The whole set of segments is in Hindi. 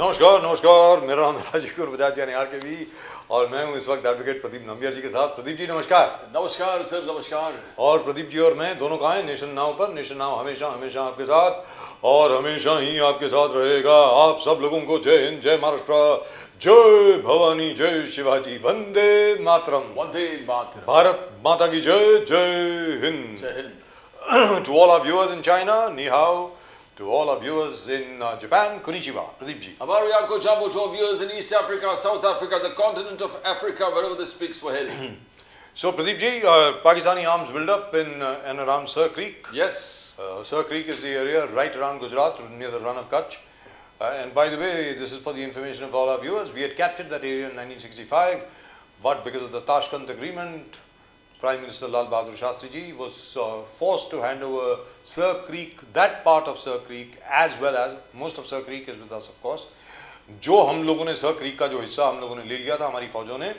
नमस्कार नमस्कार, मेरा नाम है राजीव बजाज यानी RKB और मैं हूं इस वक्त एडवोकेट प्रदीप नंबियार जी के साथ। प्रदीप जी नमस्कार। नमस्कार सर, नमस्कार। और प्रदीप जी और मैं दोनों कहाँ हैं? नेशन नाउ पर। नेशन नाउ हमेशा हमेशा आपके साथ और हमेशा ही आपके साथ रहेगा। आप सब लोगों को जय हिंद, जय महाराष्ट्र, जय भवानी, जय शिवाजी, वंदे मातरम। वंदे मातरम। भारत माता की जय, जय हिंद। जय Hind. To all our viewers in China, ni hao. To all our viewers in Japan, konnichiwa. Pradeep ji. Hamaru yako jambo to our viewers in East Africa, South Africa, the continent of Africa, wherever this speaks for Swahili. So Pradeep ji, Pakistani arms build up in and around Sir Creek. Yes. Sir Creek is the area right around Gujarat, near the run of Kutch. And by the way, this is for the information of all our viewers. We had captured that area in 1965, but because of the Tashkent Agreement, Prime Minister Lal Bahadur Shastri ji was forced to hand over Sir Creek, that part of Sir Creek, as well as most of Sir Creek is with us, of course. जो हम लोगों ने Sir Creek का जो हिस्सा हम लोगों ने ले लिया था हमारी फौजों ने,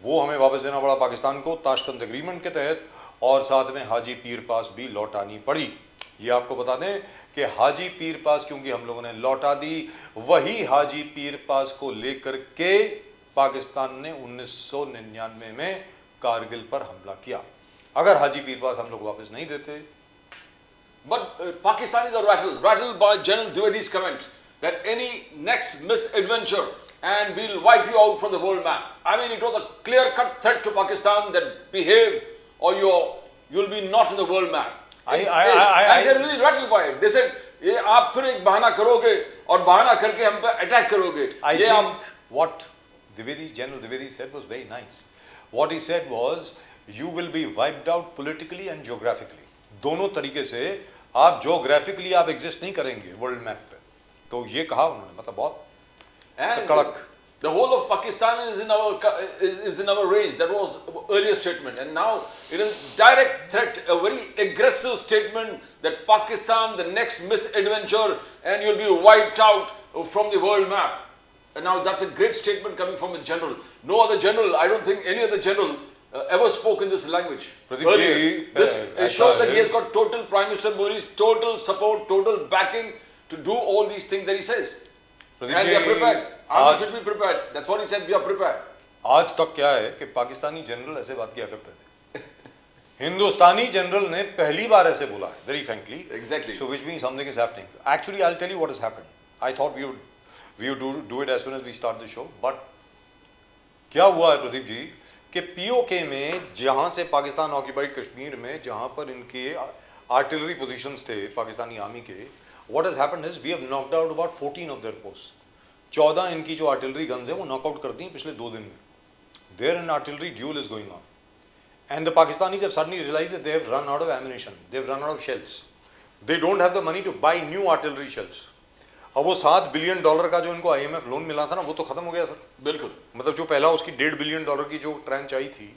वो हमें वापस देना पड़ा पाकिस्तान को ताशकंद एग्रीमेंट के तहत, और साथ में हाजी पीर पास भी लौटानी पड़ी। ये आपको बता दें कि हाजी पीर पास क्योंकि हम लोगों ने लौटा दी, वही हाजी पीर पास को लेकर के पाकिस्तान ने 1999 में कारगिल पर हमला किया। अगर हाजी पीर पास हम लोग वापस नहीं देते। But Pakistanis are rattled by General Dwivedi's comment that any next misadventure and we'll wipe you out from the world map. I mean, it was a clear-cut threat to Pakistan that behave or you'll be not in the world map. And they're really rattled by it. They said, ये आप फिर एक बहाना करोगे और बहाना करके हम पे अटैक करोगे। I think what General Dwivedi said was very nice. What he said was, you will be wiped out politically and geographically. दोनों तरीके से आप geographically आप exist नहीं करेंगे world map पे। तो ये कहा उन्होंने, मतलब बहुत कड़क। The whole of Pakistan is in our range. That was earlier statement, and now it is direct threat, a very aggressive statement that Pakistan, the next misadventure, and you'll be wiped out from the world map. And now that's a great statement coming from a general. No other general, I don't think any other general ever spoke in this language. Earlier. This shows that he has got total Prime Minister Modi's total support, total backing to do all these things that he says. And we are prepared. Army should be prepared. That's what he said, we are prepared. आज तक क्या है कि पाकिस्तानी जनरल ऐसे बात किया करते थे। हिंदुस्तानी जनरल ने पहली बार ऐसे बोला है, very frankly. Exactly. So which means something is happening. Actually, I'll tell you what has happened. I thought we would do it as soon as we start the show, but क्या हुआ है प्रदीप जी कि POK में जहां से पाकिस्तान ऑक्यूपाइड कश्मीर में जहां पर इनके आर्टिलरी पोजीशंस थे पाकिस्तानी आर्मी के, what has happened is we have knocked out about 14 of their posts. 14 इनकी जो आर्टिलरी गन्स है वो नॉकआउट कर दी पिछले 2 दिन में. There an artillery duel is going on, and the Pakistanis have suddenly realized that they have run out of ammunition, they have run out of shells, they don't have the money to buy new artillery shells. अब वो $7 बिलियन का जो इनको IMF लोन मिला था ना, वो तो खत्म हो गया सर। बिल्कुल, मतलब जो पहला उसकी $1.5 बिलियन की जो ट्रांच आई थी,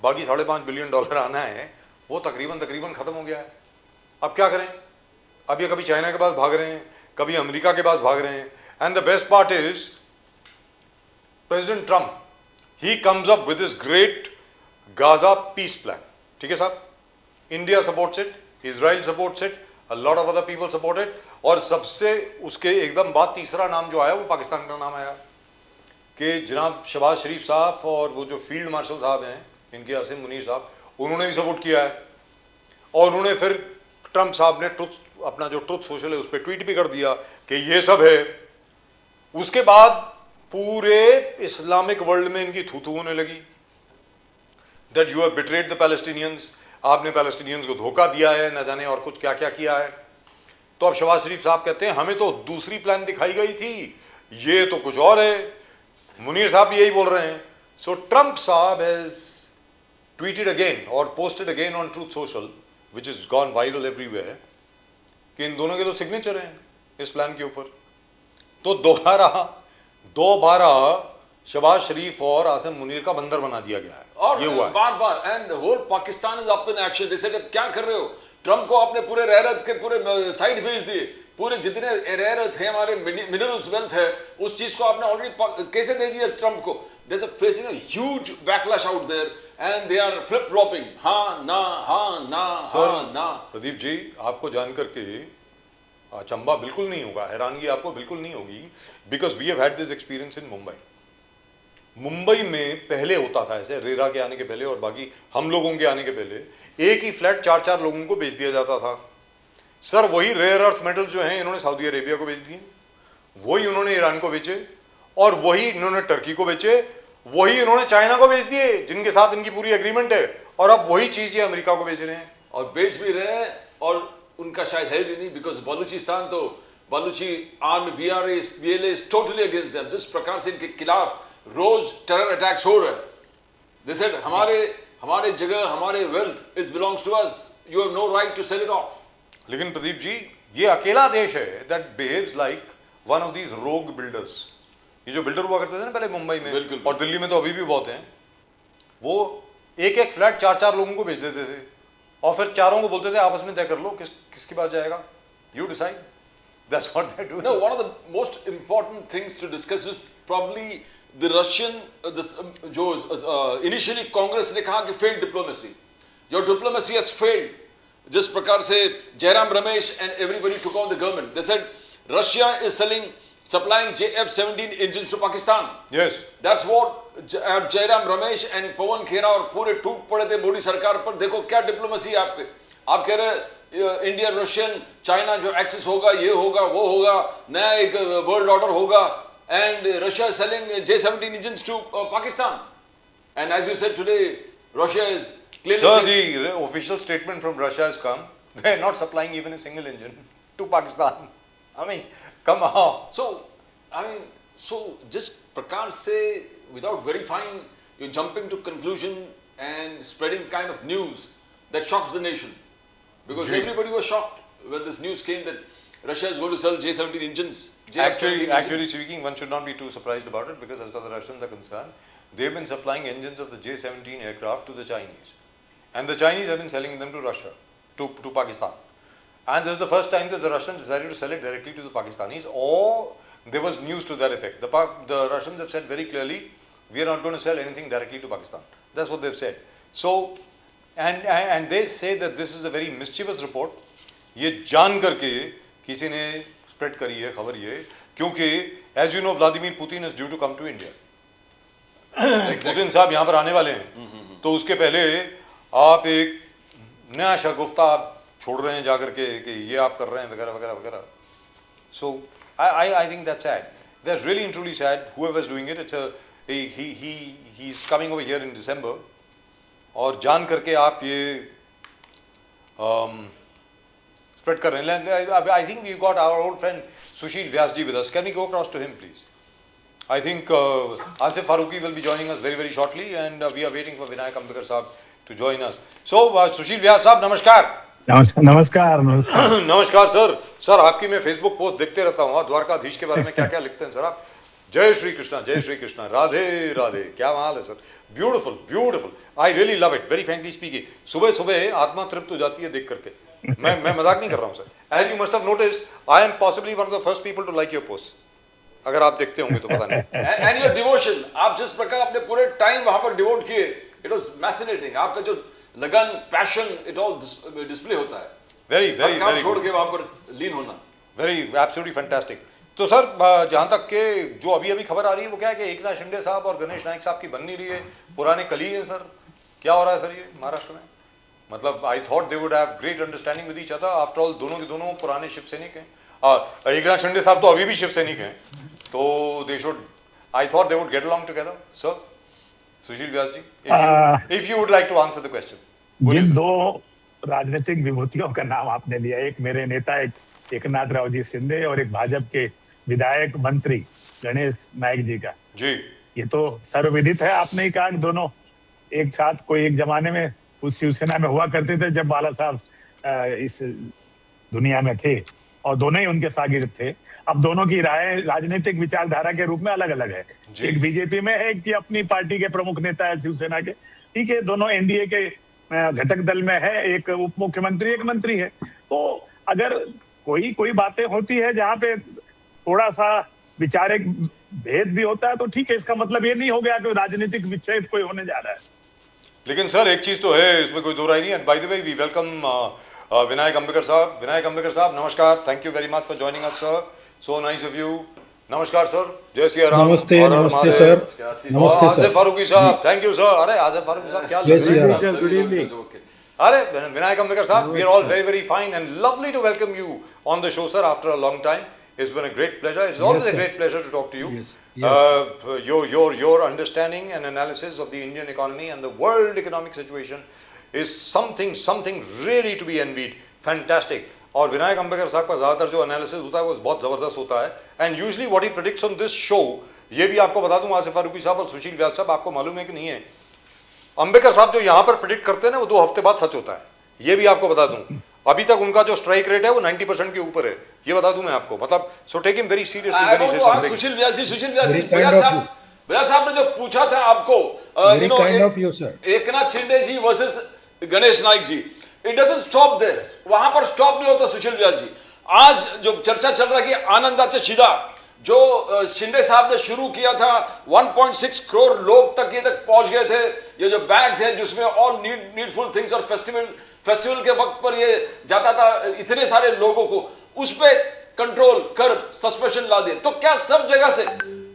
बाकी $5.5 बिलियन आना है, वो तकरीबन खत्म हो गया है। अब क्या करें? अब ये कभी चाइना के पास भाग रहे हैं, कभी अमेरिका के पास भाग रहे हैं। And the best part is President Trump, he comes up with this great Gaza peace plan. ठीक है साहब, India supports it, Israel supports it, a lot of other people support it, और सबसे उसके एकदम बाद तीसरा नाम जो आया वो पाकिस्तान का नाम आया कि जनाब शहबाज शरीफ साहब और वो जो फील्ड मार्शल साहब हैं इनके आसिम मुनीर साहब, उन्होंने भी सपोर्ट किया है। और उन्होंने फिर ट्रम्प साहब ने अपना जो ट्रुथ सोशल है उस पर ट्वीट भी कर दिया कि ये सब है। उसके बाद पूरे इस्लामिक वर्ल्ड में इनकी थू थू होने लगी, that you have betrayed the Palestinians, आपने पैलेस्टीनियंस को धोखा दिया है, न जाने और कुछ क्या क्या किया है। तो अब शहबाज शरीफ साहब कहते हैं हमें तो दूसरी प्लान दिखाई गई थी, ये तो कुछ और है। मुनीर साहब भी यही बोल रहे हैं। सो ट्रम्प साहब हैज ट्वीटेड अगेन और posted again on truth social, which is gone viral everywhere, कि इन दोनों के तो सिग्नेचर हैं इस प्लान के ऊपर। तो दोबारा शहबाज शरीफ और आसिम मुनीर का बंदर बना दिया गया है। और ये हुआ bar and whole Pakistan is up in action. जैसे क्या कर रहे हो, ट्रम्प को आपने पूरे रेरत के पूरे साइड भेज दिए, पूरे जितने रेरत है हमारे मिनरल्स वेल्थ है उस चीज को आपने ऑलरेडी कैसे दे दिया ट्रम्प को। There's a facing a huge backlash out there and they are flip flopping, हाँ ना हाँ ना हाँ ना। प्रदीप जी आपको जानकर के अचंभा बिल्कुल नहीं होगा, हैरानगी आपको बिल्कुल नहीं होगी, because we have had this experience in Mumbai. Mumbai में पहले होता था ऐसे, रेरा के आने के पहले और बाकी हम लोगों के आने के पहले एक ही फ्लैट 4-4 लोगों को बेच दिया जाता था। सर वही रेयर अर्थ मेटल जो हैं इन्होंने सऊदी अरेबिया को बेच दिए, वही उन्होंने ईरान को बेचे, और वही इन्होंने टर्की को बेचे, वही इन्होंने चाइना को बेच दिए जिनके साथ इनकी पूरी एग्रीमेंट है, और अब वही चीज ये अमेरिका को बेच रहे हैं। और बेच भी रहे हैं, और उनका शायद है भी नहीं, बिकॉज बलूचिस्तान तो Baluchi army BLA is totally against them. जिस प्रकार से इनके खिलाफ रोज टेरर अटैक्स हो रहे हैं, दे सेड हमारे जगह, हमारे wealth is belongs to us, you have no right to sell it off. लेकिन प्रदीप जी ये अकेला देश है that behaves like one of these rogue builders. ये जो बिल्डर हुआ करते थे ना पहले मुंबई में, बिल्कुल, और दिल्ली में तो अभी भी बहुत हैं, वो एक एक फ्लैट 4-4 लोगों को बेच देते थे और फिर चारों को बोलते थे आपस में तय कर लो किसके पास जाएगा, you decide. That's what they do. No, one of the most important things to discuss is probably the Russian, जो initially कांग्रेस ने कहा कि failed diplomacy, your diplomacy has failed। जिस प्रकार से Jairam Ramesh and everybody took on the government, they said Russia is supplying JF-17 engines to Pakistan। Yes, That's what Jairam Ramesh and पवन खेरा और पूरे टूट पड़े थे मोदी सरकार पर। देखो क्या डिप्लोमेसी है आपके, आप कह रहे इंडिया रशियन चाइना जो एक्सेस होगा, ये होगा वो होगा, नया एक वर्ल्ड ऑर्डर होगा, and Russia selling J-17 engines to Pakistan, and as you said today Russia is claiming sir, the official statement from Russia has come, they are not supplying even a single engine to Pakistan। I mean, come on। so just प्रकार से without verifying you're jumping to conclusion and spreading kind of news that shocks the nation, because everybody was shocked when this news came that Russia is going to sell J-17 engines। Actually speaking, one should not be too surprised about it, because as far as the Russians are concerned, they've been supplying engines of the J-17 aircraft to the Chinese, and the Chinese have been selling them to Russia, to Pakistan, and this is the first time that the Russians decided to sell it directly to the Pakistanis, or there was news to that effect. The Russians have said very clearly, we are not going to sell anything directly to Pakistan. That's what they've said. So, and they say that this is a very mischievous report। ये जान करके किसी ने स्प्रेड करी है खबर ये, क्योंकि as you know Vladimir Putin is due to come to India. Putin साहब यहाँ पर आने वाले हैं, तो उसके पहले आप एक नया शगुफ्ता आप छोड़ रहे हैं जाकर के कि ये आप कर रहे हैं वगैरह वगैरह वगैरह। सो I think that's sad. That's really and truly sad. Whoever's doing it, he's coming over here in December, और जान करके आप ये spread कर रहे हैं। I think we got our old friend Sushil Vyas ji with us. Can we go across to him, please? I think Asif Farooqi will be joining us very very shortly, and we are waiting for Vinayak Ambekar साहब to join us. So Sushil Vyas साहब नमस्कार। नमस्कार। नमस्कार सर आपकी मैं फेसबुक पोस्ट देखते रहता हूँ, द्वारकाधीश के बारे में क्या क्या लिखते हैं सर आप। जय श्री कृष्णा, राधे राधे, क्या हाल है sir. Beautiful beautiful, I really love it, very frankly speaking. सुबह सुबह आत्मा तृप्त हो जाती है देख करके। मैं मजाक नहीं कर रहा हूँ sir. As you must have noticed, I am possibly one of the first people to like your post, अगर आप देखते होंगे तो पता नहीं। एंड योर डिवोशन, आप जिस प्रकार अपने पूरे टाइम वहां पर डिवोट किए, इट वाज फैसिनेटिंग। आपका जो लगन, पैशन, इट ऑल डिस्प्ले होता है। वेरी वेरी वेरी छोड़ के वहां पर लीन होना, वेरी एब्सोल्युटली फैंटास्टिक। तो सर जहां तक के जो अभी खबर आ रही है वो क्या है कि एकनाथ शिंदे साहब और गणेश नायक साहब की बन नहीं रही है, पुराने कलीग हैं सर। क्या हो रहा है सर ये महाराष्ट्र में? मतलब आई thought they would have great understanding with each other, after all दोनों के दोनों पुराने शिव सैनिक हैं। एकनाथ शिंदे साहब तो अभी भी शिव सैनिक हैं, तो they should, I thought they would get along together. Sir Sushil Vyas ji, if you would like to answer the question. जिन दो राजनीतिक विभूतियों का नाम आपने लिया, एक मेरे नेता एकनाथ राव जी शिंदे और एक भाजपा के विधायक मंत्री गणेश नायक जी का जी, ये तो सर्वविदित है। आपने ही कहा कि दोनों एक साथ कोई एक जमाने में उस शिवसेना में हुआ करते थे जब बाला साहब इस दुनिया में थे, और दोनों ही उनके शागिर्द थे। अब दोनों की राय राजनीतिक विचारधारा के रूप में अलग अलग है। एक बीजेपी में है, कि अपनी पार्टी के प्रमुख नेता है शिवसेना के, ठीक है, दोनों एनडीए के घटक दल में है, एक उप मुख्यमंत्री एक मंत्री है। तो अगर कोई बातें होती है जहाँ पे थोड़ा सा विचारिक भेद भी होता है तो ठीक है, इसका मतलब ये नहीं हो गया कि राजनीतिक विच्छेद कोई होने जा रहा है। लेकिन सर एक चीज तो है, इसमें कोई दो राय नहीं है। By the way we welcome Vinayak Ambekar साहब नमस्कार, thank you very much for joining us sir, so nice of you. नमस्कार सर, जय श्री राम। नमस्ते, हर हर नमस्ते महादेव। सर, नमस्ते आसिफ सर। फारूकी साहब, थैंक यू सर। अरे आसिफ फारूकी साहब क्या जय श्री राम। Good evening. अरे विनायक अंबेकर साहब, we are all very very fine and lovely to welcome you on the show sir after a long time. It's been a great pleasure. It's always Yes, a sir. great pleasure to talk to you. Yes, Your understanding and analysis of the Indian economy and the world economic situation is something really to be envied. Fantastic. और विनायक अंबेकर साहब का ज़्यादातर जो एनालिसिस होता है वो बहुत ज़बरदस्त होता है, and usually what he predicts on this show, ये भी आपको बता दूं आसिफ फारूकी साहब और सुशील व्यास साहब, आपको मालूम है कि नहीं है, अंबेकर साहब जो यहाँ पर प्रेडिक्ट करते हैं ना वो 2 हफ्ते बाद सच होता है, ये भी आपको बता दूं। अभी तक उनका जो स्ट्राइक रेट है वो 90% के ऊपर है, ये बता दूं मैं आपको, मतलब so take him very seriously. Sushil Vyas ji, Very kind of you. Vyas साहब ने जो पूछा था आपको, Very kind of you, sir. Eknath Shinde ji versus Ganesh Naik ji, it doesn't stop there, वहां पर स्टॉप नहीं होता सुशील व्यास जी। आज जो चर्चा चल रहा है कि आनंदाचे शिदा जो शिंदे साहब ने शुरू किया था, 1.6 करोड़ लोग तक ये तक पहुंच गए थे, ये जो बैग्स है जिसमें ऑल नीडफुल थिंग्स, और फेस्टिवल के वक्त पर ये जाता था इतने सारे लोगों को, उस पे कंट्रोल कर सस्पेंशन ला दिए। तो क्या सब जगह से,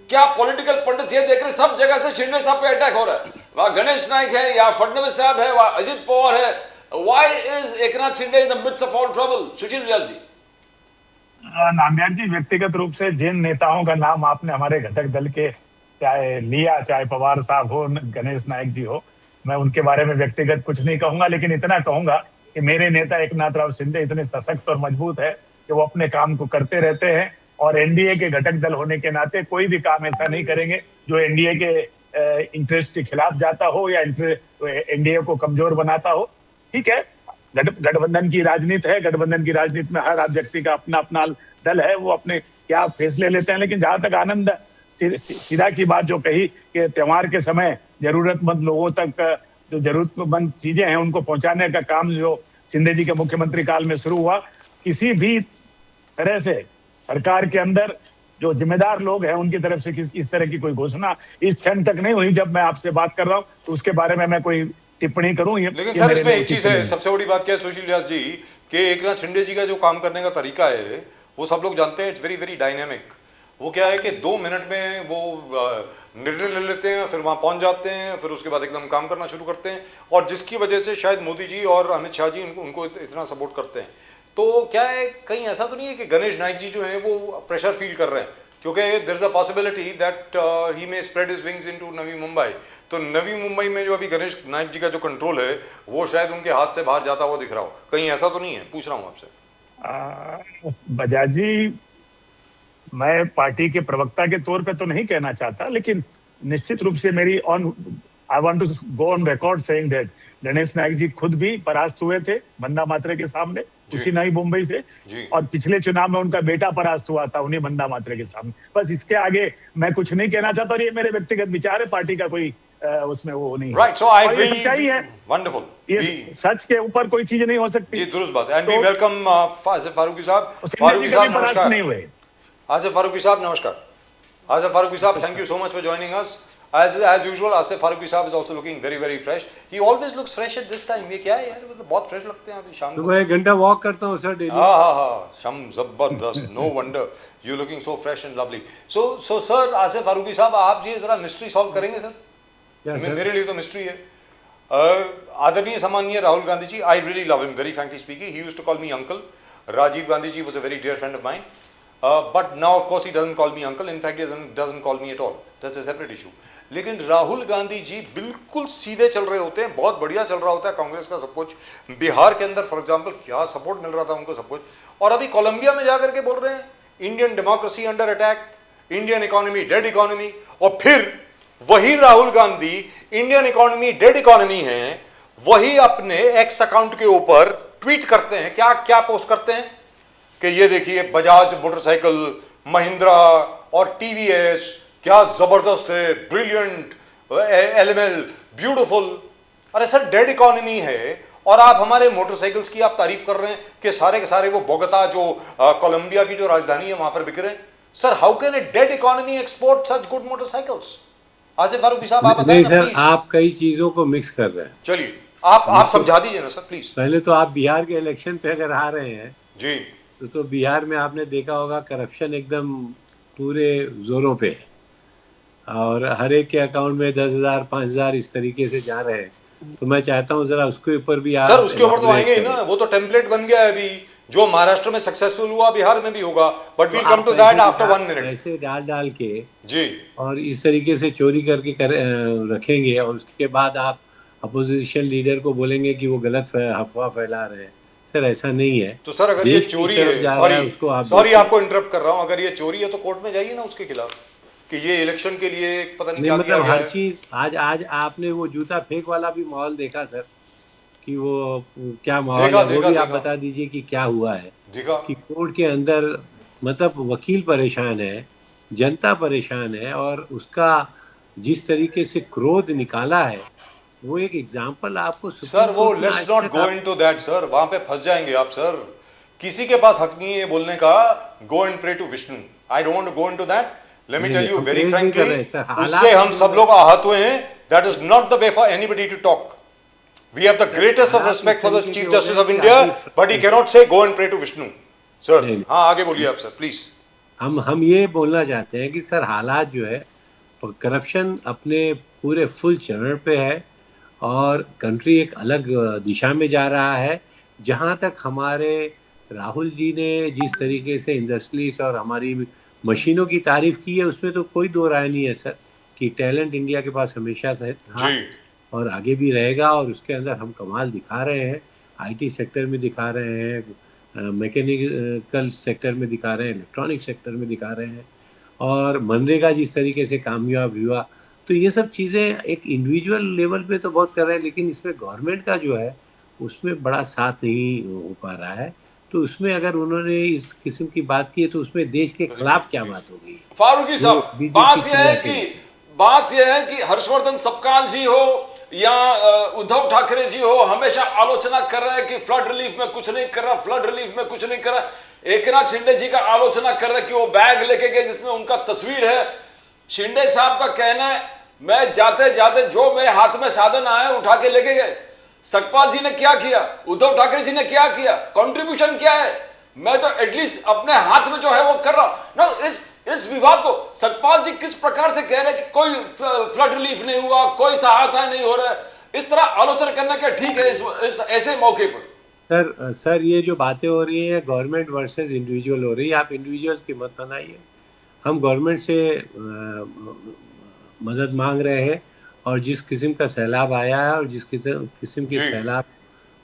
क्या पॉलिटिकल पंडित ये देख रहे सब जगह से शिंदे साहब पे अटैक हो रहा है, वहां गणेश नाइक है या फडणवीस साहब है, वहां अजित पवार है, why is Eknath Shinde in the mids of all trouble? Sushil Vyas ji. Namdev ji, व्यक्तिगत रूप से जिन नेताओं का नाम आपने हमारे घटक दल के चाहे लिया, चाहे पवार साहब हो, गणेश नायक जी हो, मैं उनके बारे में व्यक्तिगत कुछ नहीं कहूंगा, लेकिन इतना कहूंगा कि मेरे नेता एकनाथ राव शिंदे इतने सशक्त और मजबूत है कि वो अपने काम को करते रहते हैं, और एनडीए के घटक दल होने के नाते कोई भी काम ऐसा नहीं करेंगे जो एनडीए के इंटरेस्ट के खिलाफ जाता हो या एनडीए को कमजोर बनाता हो। ठीक है, गठबंधन की राजनीति है, गठबंधन की राजनीति में हर व्यक्ति का अपना अपना दल है, वो अपने क्या फैसले लेते हैं, लेकिन जहां तक आनंद सीधा की बात जो कही कि त्योहार के समय जरूरतमंद लोगों तक जो जरूरतमंद चीजें हैं उनको पहुंचाने का काम जो शिंदे जी के मुख्यमंत्री काल में शुरू हुआ, किसी भी तरह से सरकार के अंदर जो जिम्मेदार लोग हैं उनकी तरफ से इस तरह की कोई घोषणा इस क्षण तक नहीं हुई। जब मैं आपसे बात कर रहा हूं तो उसके बारे में मैं कोई टिप्पणी करूं, लेकिन सर इसमें एक चीज है, सबसे बड़ी बात क्या है सुशील व्यास जी, कि एकनाथ शिंदे जी का जो काम करने का तरीका है वो सब लोग जानते हैं, इट्स वेरी वेरी डायनेमिक। वो क्या है कि 2 मिनट में वो निर्णय ले लेते हैं, फिर वहां पहुंच जाते हैं, फिर उसके बाद एकदम काम करना शुरू करते हैं, और जिसकी वजह से शायद मोदी जी और अमित शाह जी उनको इतना सपोर्ट करते हैं। तो क्या है, कहीं ऐसा तो नहीं है कि गणेश नाइक जी जो है वो प्रेशर फील कर रहे हैं, क्योंकि there is a possibility that he may spread his wings into Navi Mumbai, तो नवी मुंबई में जो अभी गणेश नाइक जी का जो कंट्रोल है वो शायद उनके हाथ से बाहर जाता हुआ दिख रहा हो, कहीं ऐसा तो नहीं है? पूछ रहा हूं आपसे। बजाज जी, मैं पार्टी के प्रवक्ता के तौर पे तो नहीं कहना चाहता, लेकिन निश्चित रूप से मेरी I want to go on record saying that Ganesh Naik ji खुद भी परास्त हुए थे बंदा मात्रे के सामने, उसी नई मुंबई से, और पिछले चुनाव में उनका बेटा परास्त हुआ था उन्हीं बंदा मात्रे के सामने। बस इसके आगे मैं कुछ नहीं कहना चाहता, और ये मेरे व्यक्तिगत विचार है, पार्टी का कोई उसमें वो नहीं राइट। सो आई ये सच्चाई है, वंडरफुल, ये सच के ऊपर कोई चीज नहीं हो सकती जी, दुरुस्त बात है। And we welcome Asif Farooqui साहब। फारूकी साहब नमस्कार। नहीं हुए आसिफ फारूकी साहब नमस्कार। आसिफ फारूकी साहब, thank you so much for joining us. As usual, Asif Faruqi साहब is also looking very very fresh. He always looks fresh at this time. ये क्या है यार, मतलब बहुत फ्रेश लगते हैं अभी शाम को। तो मैं 1 घंटा वॉक करता हूँ सर डेली। हाँ, शाम जबरदस्त। No wonder you looking so fresh and lovely. So sir, Asif Farooqui साहब, आप ये जरा मिस्ट्री सॉल्व करेंगे सर? मेरे लिए तो मिस्ट्री है। आदरणीय सम्माननीय राहुल गांधी जी, I really love him, very frankly speaking. He used to call me uncle. Rajiv Gandhi ji was a very dear friend of mine. But now of course he doesn't call me uncle. In fact, he doesn't call me at all. That's a separate issue. लेकिन राहुल गांधी जी बिल्कुल सीधे चल रहे होते हैं, बहुत बढ़िया चल रहा होता है कांग्रेस का सब कुछ। बिहार के अंदर फॉर एग्जांपल क्या सपोर्ट मिल रहा था उनको सब कुछ, और अभी कोलंबिया में जाकर के बोल रहे हैं Indian democracy under attack, Indian economy dead economy. और फिर वही Rahul Gandhi Indian economy dead economy है, वही अपने एक्स अकाउंट के ऊपर ट्वीट करते हैं, क्या क्या पोस्ट करते हैं कि ये देखिए बजाज मोटरसाइकिल, महिंद्रा और टीवीएस क्या जबरदस्त है, ब्रिलियंट, एलएमएल, ब्यूटीफुल। अरे सर डेड इकोनॉमी है और आप हमारे मोटरसाइकिल्स की आप तारीफ कर रहे हैं कि सारे के सारे वो बोगोता जो कोलंबिया की जो राजधानी है वहां पर बिक रहे हैं। Sir how can a dead economy export such good motorcycles? Asif Farooqui साहब आप बताएं नहीं सर, आप कई चीजों को मिक्स कर रहे हैं। चलिए आप समझा दीजिए ना सर प्लीज। पहले तो आप बिहार के इलेक्शन पे अगर आ रहे हैं जी तो बिहार में आपने देखा होगा करप्शन एकदम पूरे जोरों पे है और हर एक के अकाउंट में 10,000 5,000 इस तरीके से जा रहे हैं। तो मैं चाहता हूँ जरा उसके ऊपर भी आप सर, उसके ऊपर तो elaborate आएंगे ही करें। ना, वो तो टेम्पलेट बन गया है अभी, जो महाराष्ट्र में सक्सेसफुल हुआ बिहार में भी होगा, बट वील तो कम आप टू दैट पैसे आफ्टर 1 मिनट। पैसे डाल के जी और इस तरीके से चोरी करके रखेंगे और उसके बाद आप अपोजिशन लीडर को बोलेंगे कि वो गलत अफवाह फैला रहे हैं। सर ऐसा नहीं है। तो सर अगर ये देश किस चोरी तरफ है, जा रहा सॉरी है उसको आप सॉरी देखिए। आपको इंटरप्ट कर रहा हूं, अगर ये चोरी है तो कोर्ट में जाइए ना उसके खिलाफ कि ये इलेक्शन के लिए पता नहीं नहीं क्या दिया मतलब गया हर है। चीज आज आपने वो जूता फेंक वाला भी माहौल देखा सर कि वो क्या माहौल देखा है, वो देखा भी आप देखा बता दीजिए कि क्या हुआ है देखा। कि कोर्ट के अंदर मतलब वकील परेशान है, जनता परेशान है और उसका जिस तरीके से क्रोध निकाला है वो एक एग्जाम्पल आपको सर सुप्रीम वो कोर्ट में लेट्स आज नॉट तक गो इनटू दैट सर, वहां पे फंस जाएंगे आप सर। किसी के पास हक नहीं है ये बोलने का go and pray to Vishnu. I don't want to go into that. Let me नहीं, टेल नहीं, यू हम वेरी प्रेज नहीं कर फ्रैंकली, रहे सर, हालात उससे हम नहीं सब है। लोग आहत हुए हैं। That is not the way for anybody to talk. We have the greatest of हालात respect इस for the तरीके Chief के हो Justice गए of कि India, आदमी but he cannot say go and pray to Vishnu. Sir, नहीं, नहीं। हाँ आगे बोलिए आप सर प्लीज। हम ये बोलना चाहते हैं कि सर हालात जो है करप्शन अपने पूरे फुल चरण पे है और कंट्री एक अलग दिशा में जा रहा है। जहाँ तक हमारे राहुल जी ने जिस तरीके से इंडस्ट्रीज और हमारी मशीनों की तारीफ की है उसमें तो कोई दो राय नहीं है सर कि टैलेंट इंडिया के पास हमेशा था जी और आगे भी रहेगा और उसके अंदर हम कमाल दिखा रहे हैं। आईटी सेक्टर में दिखा रहे हैं, मैकेनिकल सेक्टर में दिखा रहे हैं, इलेक्ट्रॉनिक सेक्टर में दिखा रहे हैं और मनरेगा जिस तरीके से कामयाब हुआ। तो ये सब चीज़ें एक इंडिविजुअल लेवल पे तो बहुत कर रहे हैं लेकिन इसमें गवर्नमेंट का जो है उसमें बड़ा साथ नहीं हो पा रहा है। तो उसमें अगर उन्होंने इस किस्म की बात की है तो उसमें देश के खिलाफ क्या बात हो गई? फारूकी साहब, बीजेपी बात यह है कि हर्षवर्धन सपकाल जी हो या उद्धव ठाकरे जी हो हमेशा आलोचना कर रहे हैं कि फ्लड रिलीफ में कुछ नहीं कर रहा, फ्लड रिलीफ में कुछ नहीं कर रहा। एकनाथ शिंदे जी का आलोचना कर रहे हैं कि वो बैग लेके गए जिसमें उनका तस्वीर है। शिंदे साहब का कहना है मैं जाते जाते जो मेरे हाथ में साधन आए उठा के लेके गए। सतपाल जी ने क्या किया, उद्धव ठाकरे जी ने क्या किया, कंट्रीब्यूशन क्या है? मैं तो एटलीस्ट अपने हाथ में जो है वो कर रहा हूं ना। इस विवाद को सतपाल जी किस प्रकार से कह रहे हैं कि कोई फ्लड रिलीफ नहीं हुआ, कोई सहायता नहीं हो रहा है, इस तरह आलोचना करना क्या ठीक है इस ऐसे मौके पर? सर ये जो बातें हो रही हैं गवर्नमेंट वर्सेस इंडिविजुअल हो रही है। आप इंडिविजुअल्स की मत बनाइए। हम गवर्नमेंट से मदद मांग रहे हैं और जिस किस्म का सैलाब आया है और जिस किस्म की सैलाब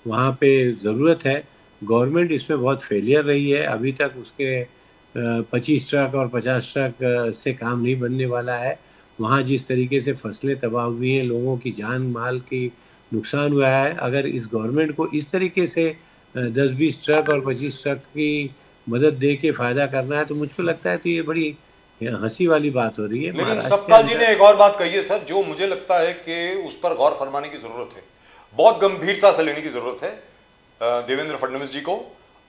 वहाँ पे ज़रूरत है, गवर्नमेंट इसमें बहुत फेलियर रही है। अभी तक उसके 25 ट्रक और 50 ट्रक से काम नहीं बनने वाला है। वहाँ जिस तरीके से फसलें तबाह हुई हैं, लोगों की जान माल की नुकसान हुआ है। अगर इस गवर्नमेंट को इस तरीके से 10-20 ट्रक और 25 ट्रक की मदद दे के फ़ायदा करना है तो मुझको लगता है तो ये बड़ी हंसी वाली बात हो रही है। लेकिन सपकाल जी ने एक और बात कही है सर जो मुझे लगता है कि उस पर गौर फरमाने की जरूरत है, बहुत गंभीरता से लेने की जरूरत है देवेंद्र फडणवीस जी को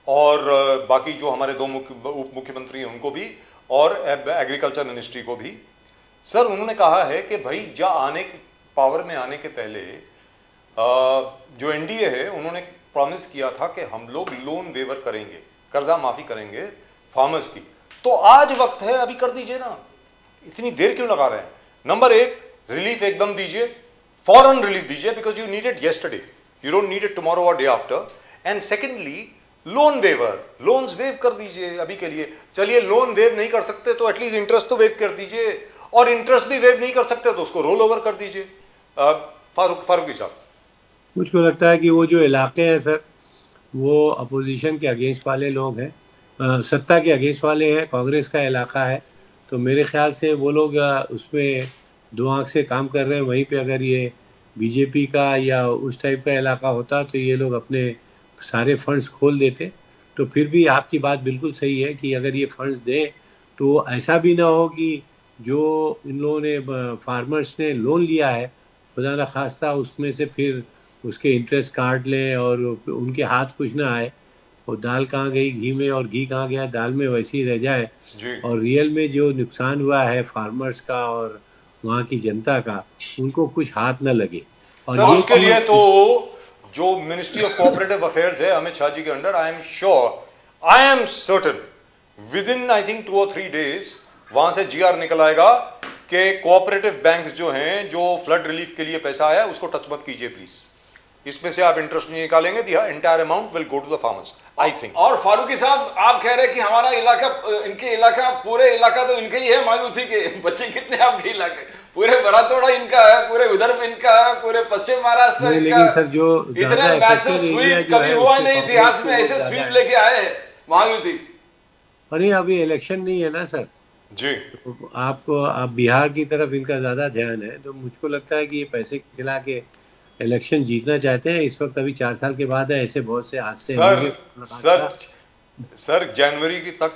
और बाकी जो हमारे दो उप मुख्यमंत्री हैं उनको भी और एग्रीकल्चर मिनिस्ट्री को भी। सर उन्होंने कहा है कि भाई पावर में आने के पहले जो एनडीए है उन्होंने प्रॉमिस किया था कि हम लोग लोन वेवर करेंगे, कर्जा माफी करेंगे फार्मर्स की। तो आज वक्त है, अभी कर दीजिए ना, इतनी देर क्यों लगा रहे हैं? नंबर एक, रिलीफ एकदम दीजिए, फॉरन रिलीफ दीजिए because you need it yesterday, you don't need it tomorrow और day after. And secondly loan waiver, loans waive कर दीजिए अभी के लिए। चलिए लोन वेव नहीं कर सकते तो एटलीस्ट इंटरेस्ट तो वेव कर दीजिए, और इंटरेस्ट भी वेव नहीं कर सकते तो उसको रोल ओवर कर दीजिए। फारूकी साहब, मुझको लगता है कि वो जो इलाके हैं सर वो अपोजिशन के अगेंस्ट वाले लोग हैं, सत्ता के अगेंस्ट वाले हैं, कांग्रेस का इलाका है। तो मेरे ख्याल से वो लोग उसमें दो आंख से काम कर रहे हैं। वहीं पे अगर ये बीजेपी का या उस टाइप का इलाका होता तो ये लोग अपने सारे फंड्स खोल देते। तो फिर भी आपकी बात बिल्कुल सही है कि अगर ये फंड्स दें तो ऐसा भी ना हो कि जो इन लोगों ने फार्मर्स ने लोन लिया है खुदा न खास्ता उसमें से फिर उसके इंटरेस्ट काट लें और उनके हाथ कुछ ना आए, और दाल कहाँ गई घी में और घी कहाँ गया दाल में वैसे ही रह जाए। और रियल में जो नुकसान हुआ है फार्मर्स का और वहाँ की जनता का, उनको कुछ हाथ न लगे। और सर उसके लिए तो जो मिनिस्ट्री ऑफ कोऑपरेटिव अफेयर्स है अमित शाह जी के under, I am certain with in I think 2 और 3 days वहां से जीआर निकल आएगा कि कोऑपरेटिव बैंक्स जो हैं, जो फ्लड रिलीफ के लिए पैसा आया उसको टच मत कीजिए प्लीज, इसमें से आप इंटरेस्ट नहीं निकालेंगे, the entire amount will go to the farmers, I think. और फारूकी साहब आप कह रहे हैं कि हमारा इलाका, इनके इलाका, पूरे इलाका तो इनका ही है, मायूथी के बच्चे कितने आपके इलाके, पूरे बरातोड़ा इनका है, पूरे विदर्भ इनका है, पूरे पश्चिम महाराष्ट्र नहीं, इनका लेकिन है। सर जो इतने मैसिव स्वीप कभी हुआ ही नहीं इतिहास में, ऐसे स्वीप लेके आए हैं मायूथी। अरे अभी इलेक्शन नहीं है ना सर जी, आप बिहार की तरफ इनका ज़्यादा ध्यान है, तो मुझको लगता है कि ये पैसे खिला के इलेक्शन जीतना चाहते हैं इस वक्त। अभी 4 साल के बाद है, ऐसे बहुत से हादसे होंगे। सर जनवरी की तक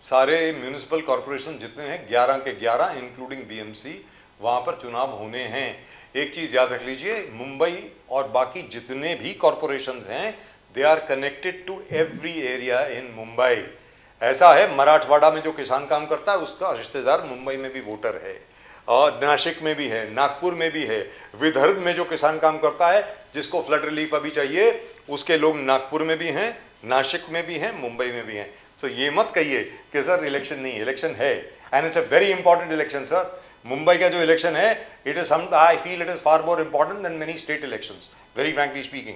सारे म्यूनिसिपल कॉरपोरेशन जितने हैं 11 के 11 इंक्लूडिंग बीएमसी, वहां पर चुनाव होने हैं। एक चीज याद रख लीजिए, मुंबई और बाकी जितने भी कॉरपोरेशंस हैं they are connected to every area in Mumbai. ऐसा है मराठवाड़ा में जो किसान काम करता है उसका रिश्तेदार मुंबई में भी वोटर है, और नासिक में भी है, नागपुर में भी है। विदर्भ में जो किसान काम करता है जिसको फ्लड रिलीफ अभी चाहिए उसके लोग नागपुर में भी हैं, नासिक में भी हैं, मुंबई में भी हैं। तो ये मत कहिए कि सर इलेक्शन नहीं, इलेक्शन है, and it's a very important election sir. Mumbai का जो इलेक्शन है it is I feel it is far more important than many state elections, very frankly speaking.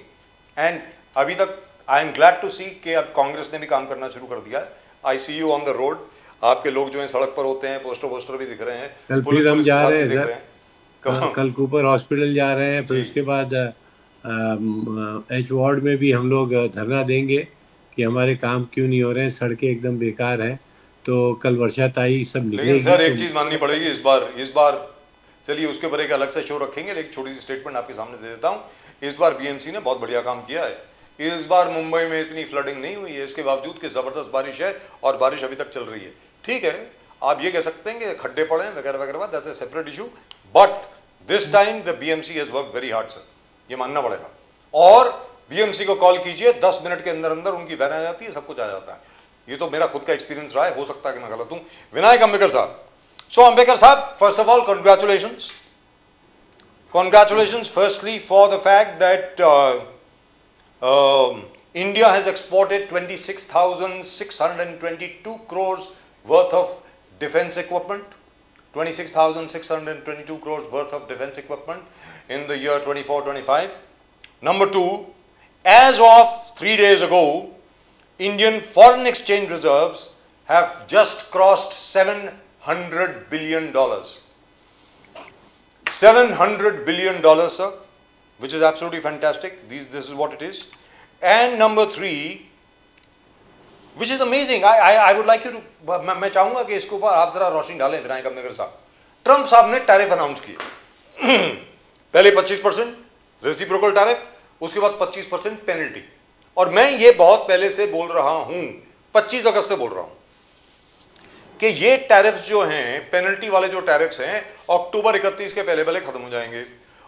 And अभी तक I am glad to see कि अब कांग्रेस ने भी काम करना शुरू कर दिया है। आई सी यू ऑन द रोड, आपके लोग जो हैं सड़क पर होते हैं, पोस्टर भी दिख रहे हैं, कल फिर हम जा रहे हैं सर, कल कूपर हॉस्पिटल जा रहे हैं, फिर उसके बाद एच वार्ड में भी हम लोग धरना देंगे कि हमारे काम क्यों नहीं हो रहे हैं, सड़कें एकदम बेकार हैं। तो कल वर्षा ताई सब निकलेगी। लेकिन सर एक चीज माननी पड़ेगी इस बार चलिए उसके ऊपर एक अलग से शो रखेंगे, लेकिन छोटी सी स्टेटमेंट आपके सामने दे देता हूँ। इस बार बीएमसी ने बहुत बढ़िया काम किया है। इस बार मुंबई में इतनी फ्लडिंग नहीं हुई है, इसके बावजूद कि जबरदस्त बारिश है और बारिश अभी तक चल रही है। ठीक है, आप ये कह सकते हैं कि खड्डे पड़े हैं वगैरह वगैरह, that's a separate issue, but this time the BMC has work very hard sir, ये मानना पड़ेगा। और बीएमसी को कॉल कीजिए, 10 मिनट के अंदर अंदर उनकी वैन आ जाती है, सब कुछ आ जाता है। ये तो मेरा खुद का एक्सपीरियंस रहा है, हो सकता है कि मैं गलत हूं। विनायक अंबेकर साहब, सो अंबेकर साहब, first of all congratulations firstly for the fact that India has exported 26,622 crores worth of defense equipment, 26,622 crores worth of defense equipment in the year 24-25. Number two, as of 3 days ago, Indian foreign exchange reserves have just crossed $700 billion. $700 billion, sir, which is absolutely fantastic. This is what it is. And number three, which is amazing, I would like you to, मैं चाहूंगा कि इसके ऊपर आप जरा रोशनी डालें विनायक अंबेकर साहब। ट्रंप साहब ने टैरिफ अनाउंस किए, पहले 25% रेसिप्रोकल टैरिफ, उसके बाद 25% पेनल्टी। और मैं ये बहुत पहले से बोल रहा हूं, 25 अगस्त से बोल रहा हूं कि ये टैरिफ्स जो हैं, पेनल्टी वाले जो टैरिफ्स हैं, अक्टूबर 31 के पहले पहले खत्म हो जाएंगे,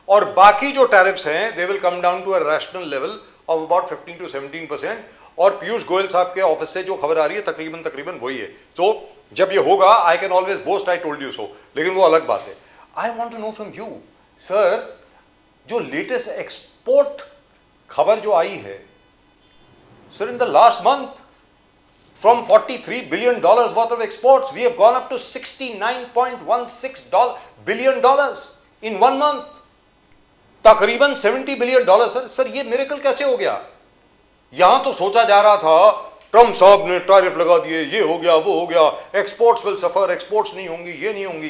और बाकी जो टैरिफ्स हैं they will come down to a rational level of about 15 to 17%। और पीयूष गोयल साहब के ऑफिस से जो खबर आ रही है तकरीबन वही है। तो जब ये होगा, I can always boast, I told you so, लेकिन वो अलग बात है। I want to know from you sir, जो लेटेस्ट एक्सपोर्ट खबर जो आई है सर, in the last month from $43 billion worth of exports, we have gone up to $69.16 billion in 1 month. तकरीबन $70 billion सर ये मिरेकल कैसे हो गया? यहां तो सोचा जा रहा था ट्रम्प साहब ने टैरिफ लगा दिए, ये हो गया वो हो गया, एक्सपोर्ट्स विल सफर, एक्सपोर्ट्स नहीं होंगी, ये नहीं होंगी।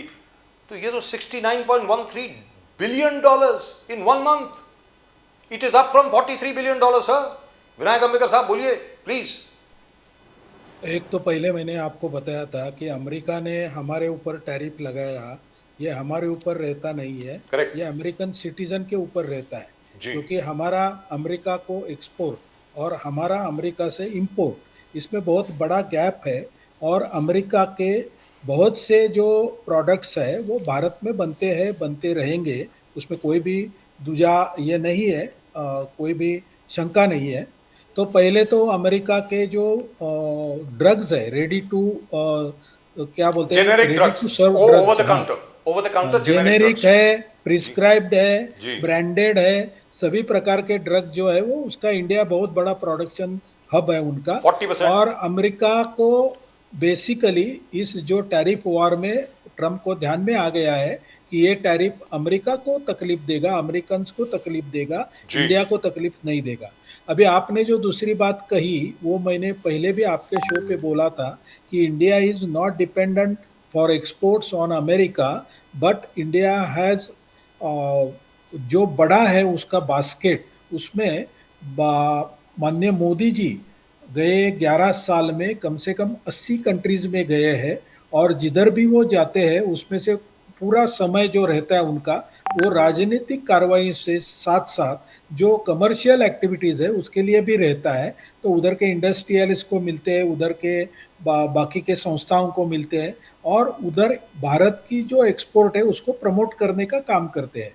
तो ये तो $69.13 billion in 1 month. It is up from $43 billion sir. Vinayak Ambekar साहब बोलिए प्लीज। एक तो पहले मैंने आपको बताया था कि अमेरिका ने हमारे ऊपर टैरिफ लगाया, ये हमारे ऊपर रहता नहीं है, Correct. ये अमेरिकन सिटीजन के ऊपर रहता है, जी। क्योंकि हमारा अमेरिका को एक्सपोर्ट और हमारा अमेरिका से इंपोर्ट, इसमें बहुत बड़ा गैप है। और अमेरिका के बहुत से जो प्रोडक्ट्स है वो भारत में बनते हैं, बनते रहेंगे, उसमें कोई भी दूजा ये नहीं है, कोई भी शंका नहीं है। तो पहले तो अमेरिका के जो ड्रग्स है, रेडी टू क्या बोलते हैं, generic drugs, over the counter, over the counter generic है, प्रिस्क्राइब्ड जी। है, ब्रांडेड है, सभी प्रकार के ड्रग जो है वो उसका इंडिया बहुत बड़ा प्रोडक्शन हब है उनका। 40%। और अमेरिका को बेसिकली इस जो टैरिफ वॉर में ट्रम्प को ध्यान में आ गया है कि ये टैरिफ अमेरिका को तकलीफ देगा, अमेरिकन को तकलीफ देगा, जी। इंडिया को तकलीफ नहीं देगा। अभी आपने जो दूसरी बात कही वो मैंने पहले भी आपके शो पे बोला था कि India is not dependent for exports on America, but India has जो बड़ा है उसका बास्केट, उसमें माननीय मोदी जी गए 11 साल में कम से कम 80 कंट्रीज में गए हैं, और जिधर भी वो जाते हैं उसमें से पूरा समय जो रहता है उनका वो राजनीतिक कार्रवाई से साथ साथ जो कमर्शियल एक्टिविटीज़ है उसके लिए भी रहता है। तो उधर के इंडस्ट्रियलिस्ट को मिलते हैं, उधर के बाकी के संस्थाओं को मिलते हैं, और उधर भारत की जो एक्सपोर्ट है उसको प्रमोट करने का काम करते हैं।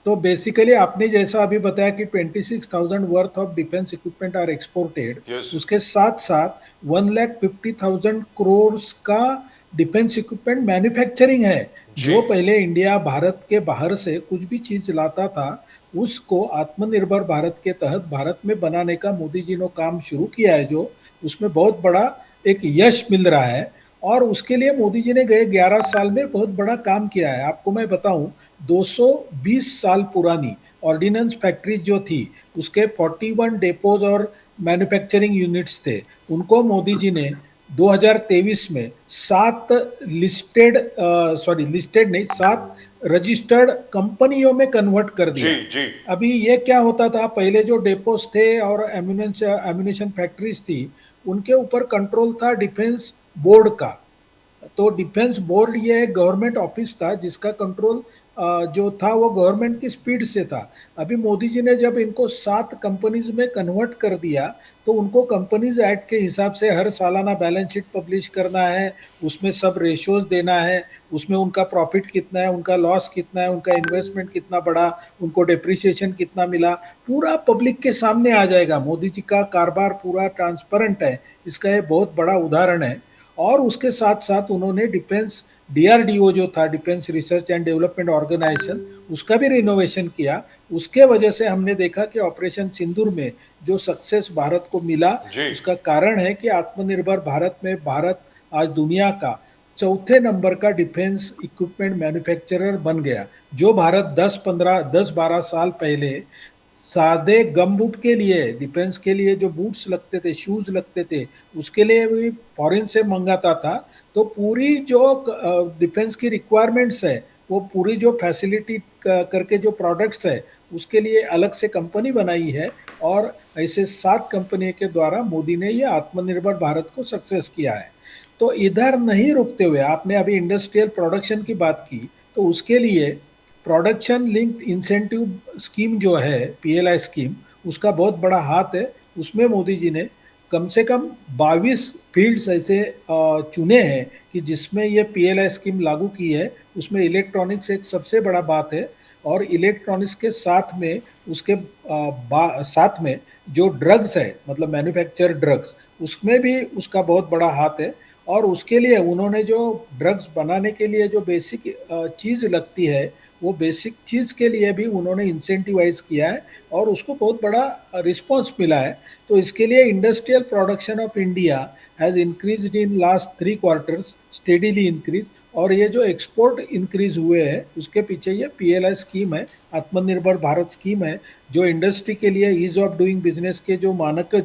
तो बेसिकली आपने जैसा अभी बताया कि 26,000 worth of defence equipment are exported, Yes. उसके साथ साथ 1,50,000 करोड़ का डिफेंस इक्विपमेंट मैन्युफैक्चरिंग है। जी। जो पहले इंडिया भारत के बाहर से कुछ भी चीज लाता था उसको आत्मनिर्भर भारत के तहत भारत में बनाने का मोदी जी ने काम शुरू किया है, जो उसमें बहुत बड़ा एक यश मिल रहा है। और उसके लिए मोदी जी ने गए 11 साल में बहुत बड़ा काम किया है। आपको मैं बताऊं, 220 साल पुरानी ऑर्डिनेंस फैक्ट्री जो थी उसके 41 डेपोज और मैन्युफैक्चरिंग यूनिट्स थे, उनको मोदी जी ने 2023 में 7 लिस्टेड नहीं, 7 रजिस्टर्ड कंपनियों में कन्वर्ट कर दिया। जी जी। अभी ये क्या होता था, पहले जो डेपोज थे और एम्यूनेशन फैक्ट्रीज थी उनके ऊपर कंट्रोल था डिफेंस बोर्ड का। तो डिफेंस बोर्ड ये गवर्नमेंट ऑफिस था जिसका कंट्रोल जो था वो गवर्नमेंट की स्पीड से था। अभी मोदी जी ने जब इनको 7 कंपनीज में कन्वर्ट कर दिया तो उनको कंपनीज एक्ट के हिसाब से हर सालाना बैलेंस शीट पब्लिश करना है, उसमें सब रेशोज देना है, उसमें उनका प्रॉफिट कितना है, उनका लॉस कितना है, उनका इन्वेस्टमेंट कितना बढ़ा, उनको डेप्रिसिएशन कितना मिला, पूरा पब्लिक के सामने आ जाएगा। मोदी जी का कारोबार पूरा ट्रांसपेरेंट है, इसका ये बहुत बड़ा उदाहरण है। और उसके साथ साथ उन्होंने डिफेंस DRDO जो था, Defence Research and Development Organisation, उसका भी रिनोवेशन किया। उसके वजह से हमने देखा कि ऑपरेशन सिंदूर में जो सक्सेस भारत को मिला जी। उसका कारण है कि आत्मनिर्भर भारत में भारत आज दुनिया का चौथे नंबर का डिफेंस इक्विपमेंट मैन्युफैक्चरर बन गया। जो भारत 10-12 साल पहले सादे गम बूट के लिए, डिफेंस के लिए जो बूट्स लगते थे, शूज लगते थे, उसके लिए भी फॉरेन से मंगाता था। तो पूरी जो डिफेंस की रिक्वायरमेंट्स है वो पूरी जो फैसिलिटी करके जो प्रोडक्ट्स है उसके लिए अलग से कंपनी बनाई है। और ऐसे 7 कंपनी के द्वारा मोदी ने ये आत्मनिर्भर भारत को सक्सेस किया है। तो इधर नहीं रुकते हुए आपने अभी इंडस्ट्रियल प्रोडक्शन की बात की, तो उसके लिए प्रोडक्शन लिंक्ड इंसेंटिव स्कीम जो है, PLI स्कीम, उसका बहुत बड़ा हाथ है। उसमें मोदी जी ने कम से कम 22 फील्ड्स ऐसे चुने हैं कि जिसमें ये PLI स्कीम लागू की है। उसमें इलेक्ट्रॉनिक्स एक सबसे बड़ा बात है, और इलेक्ट्रॉनिक्स के साथ में उसके साथ में जो ड्रग्स है, मतलब मैन्युफैक्चर ड्रग्स, उसमें भी उसका बहुत बड़ा हाथ है। और उसके लिए उन्होंने जो ड्रग्स बनाने के लिए जो बेसिक चीज़ लगती है वो बेसिक चीज़ के लिए भी उन्होंने इंसेंटिवाइज किया है, और उसको बहुत बड़ा रिस्पांस मिला है। तो इसके लिए industrial production of India has increased in last 3 quarters, steadily increase. और ये जो एक्सपोर्ट इंक्रीज हुए हैं उसके पीछे ये PLI स्कीम है, आत्मनिर्भर भारत स्कीम है, जो इंडस्ट्री के लिए ईज ऑफ डूइंग बिजनेस के जो मानक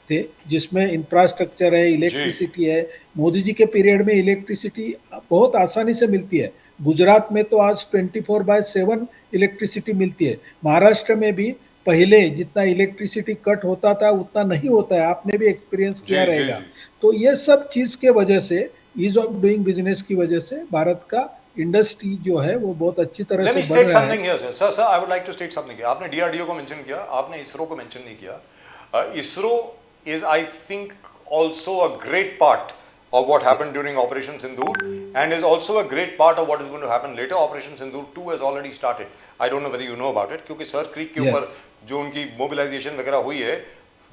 थे, जिसमें इंफ्रास्ट्रक्चर है, इलेक्ट्रिसिटी है। मोदी जी के पीरियड में इलेक्ट्रिसिटी बहुत आसानी से मिलती है। गुजरात में तो आज 24/7 इलेक्ट्रिसिटी मिलती है। महाराष्ट्र में भी पहले जितना इलेक्ट्रिसिटी कट होता था उतना नहीं होता है, आपने भी एक्सपीरियंस किया जी, जी, रहेगा। जी। तो ये सब चीज़ के वजह से, ईज ऑफ डूइंग बिजनेस की वजह से भारत का इंडस्ट्री जो है वो बहुत अच्छी तरह Let me से बढ़ state रहा something है। here, sir. Sir, I would like to state something here. आपने DRDO को मेंशन किया, आपने इसरो को मेंशन नहीं किया। ISRO is, I think, also a great part of what happened during Operation Sindoor, and is also a great part of what is going to happen later. Operation Sindoor 2 has already started. I don't know whether you know about it, क्योंकि सर क्रीक के ऊपर जो उनकी मोबिलाइजेशन वगैरह हुई है,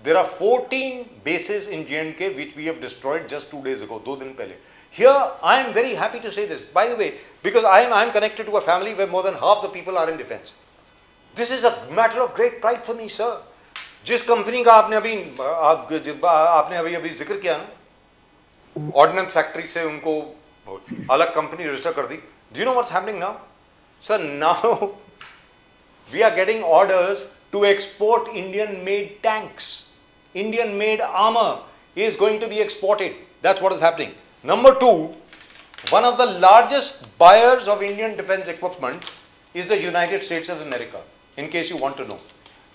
there are 14 bases in J&K which we have destroyed just 2 days ago, 2 दिन पहले। Here, I am very happy to say this. By the way, because I am connected to a family where more than half the people are in defense. This is a matter of great pride for me, sir. जिस कंपनी का आपने अभी जिक्र किया ना, ऑर्डिनेंस फैक्ट्री से उनको अलग कंपनी रजिस्टर कर दी. Do you know what's happening now? Sir, now we are getting orders to export Indian-made tanks. Indian-made armor is going to be exported. That's what is happening. Number two, one of the largest buyers of Indian defense equipment is the United States of America. In case you want to know,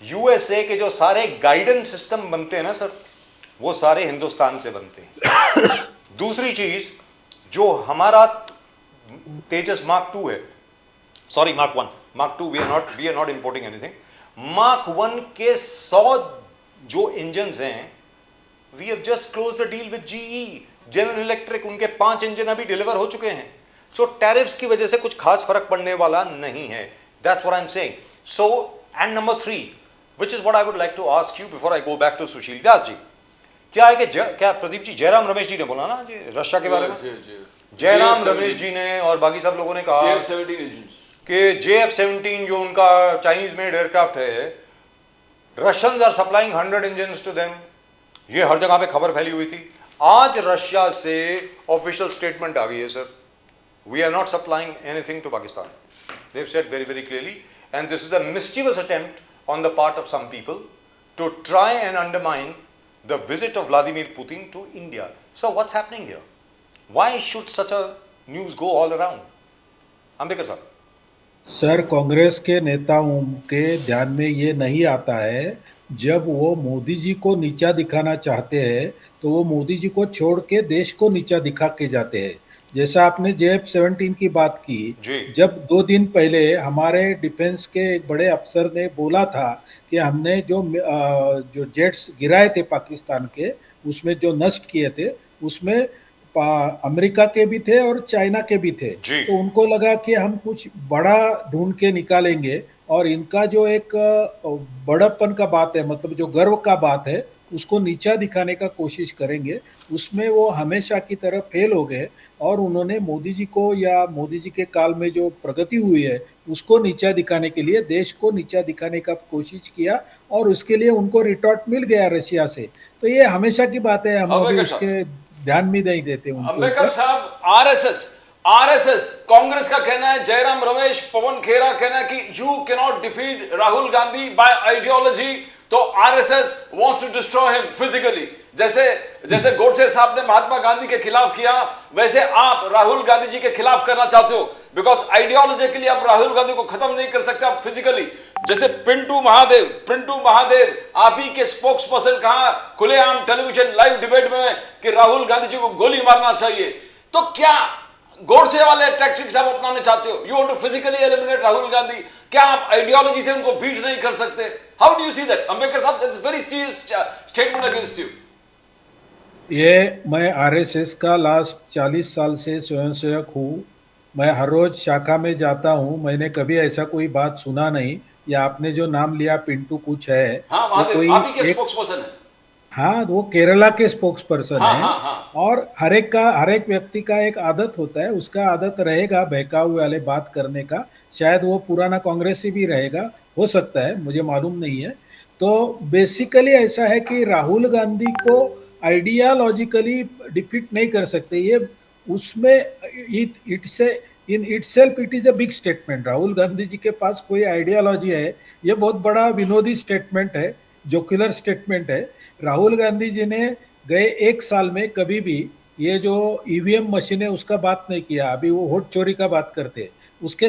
USA के जो सारे गाइडेंस सिस्टम बनते हैं ना सर, वो सारे हिंदुस्तान से बनते हैं. दूसरी चीज, जो हमारा तेजस मार्क 2 है, sorry mark 1, mark 2 we are not importing anything. Mark 1 के 100 जो इंजन्स हैं, we have just close the deal with GE, General Electric. उनके 5 इंजन अभी डिलीवर हो चुके हैं. सो टैरिफ्स की वजह से कुछ खास फर्क पड़ने वाला नहीं है. That's what I am saying. So and number 3, which is what I would like to ask you before I go back to Sushil Vyas ji. क्या है कि क्या प्रदीप जी, जयराम रमेश जी ने बोला ना जी रशिया के बारे में, जयराम रमेश जी ने और बाकी सब लोगों ने कहा कि JF-17 जो उनका चाइनीज मेड एयरक्राफ्ट है, Russians are supplying 100 engines to them. ये हर जगह पे खबर फैली हुई थी. आज रशिया से ऑफिशियल स्टेटमेंट आ गई है, sir, we are not supplying anything to Pakistan. They have said very very clearly, and this is a mischievous attempt on the part of some people to try and undermine the visit of Vladimir Putin to India. So what's happening here? Why should such a news go all around? Ambedkar sir. Sir, Congress के नेताओं के ध्यान में ये नहीं आता है, जब वो मोदी जी को नीचा दिखाना चाहते हैं तो वो मोदी जी को छोड़ के देश को नीचा दिखा के जाते हैं. जैसा आपने JF-17 की बात की, जब 2 दिन पहले हमारे डिफेंस के एक बड़े अफसर ने बोला था कि हमने जो जेट्स गिराए थे पाकिस्तान के, उसमें जो नष्ट किए थे, उसमें अमेरिका के भी थे और चाइना के भी थे. तो उनको लगा कि हम कुछ बड़ा ढूंढ के निकालेंगे और इनका जो एक बड़प्पन का बात है, मतलब जो गर्व का बात है, उसको नीचा दिखाने का कोशिश करेंगे. उसमें वो हमेशा की तरह फेल हो गए और उन्होंने मोदी जी को, या मोदी जी के काल में जो प्रगति हुई है उसको नीचा दिखाने के लिए, देश को नीचा दिखाने का कोशिश किया और उसके लिए उनको रिटॉर्ट मिल गया रशिया से. तो ये हमेशा की बात है, हम अभी उसके ध्यान भी नहीं देते. अंबेडकर साहब, आरएसएस कांग्रेस का कहना है, जयराम रमेश, पवन खेरा कहना है कि you can not defeat Rahul Gandhi by ideology, तो RSS wants to destroy him physically. जैसे गोडसे साहब ने महात्मा गांधी के खिलाफ किया, वैसे आप राहुल गांधी जी के खिलाफ करना चाहते हो, बिकॉज आइडियोलॉजी के लिए आप राहुल गांधी को खत्म नहीं कर सकते आप फिजिकली. जैसे पिंटू महादेव आप ही के स्पोक्स पर्सन कहा खुलेआम टेलीविजन लाइव डिबेट में कि राहुल गांधी जी को गोली मारना चाहिए. तो क्या गोडसे वाले टैक्टिक्स आप अपनाने चाहते हो? You want to physically eliminate Rahul Gandhi. क्या आप आइडियोलॉजी से उनको बीट नहीं कर सकते? How do you see that? Ambedkar साहब, that's very serious statement against you. ये मैं आरएसएस का लास्ट 40 साल से स्वयंसेवक हूँ. मैं हर रोज शाखा में जाता हूँ. मैंने कभी ऐसा कोई बात सुना नहीं. या आपने जो नाम लिया पिंटू कुछ है, हाँ, कोई आप ही के स्पोक्स पर्सन है. हाँ, वो केरला के स्पोक्स पर्सन हाँ, है. हाँ. और हर एक व्यक्ति का एक आदत होता है, उसका आदत रहेगा बहकावे वाले बात करने का. शायद वो पुराना कांग्रेसी भी रहेगा, हो सकता है, मुझे मालूम नहीं है. तो बेसिकली ऐसा है कि राहुल गांधी को आइडियालॉजिकली डिफीट नहीं कर सकते. ये उसमें in itself it is a big statement. Rahul Gandhi ji के पास कोई आइडियालॉजी है, ये बहुत बड़ा विनोदी स्टेटमेंट है, जोकुलर स्टेटमेंट है. राहुल गांधी जी ने गए 1 साल में कभी भी ये जो ईवीएम मशीन है उसका बात नहीं किया. अभी वो वोट चोरी का बात करते हैं. उसके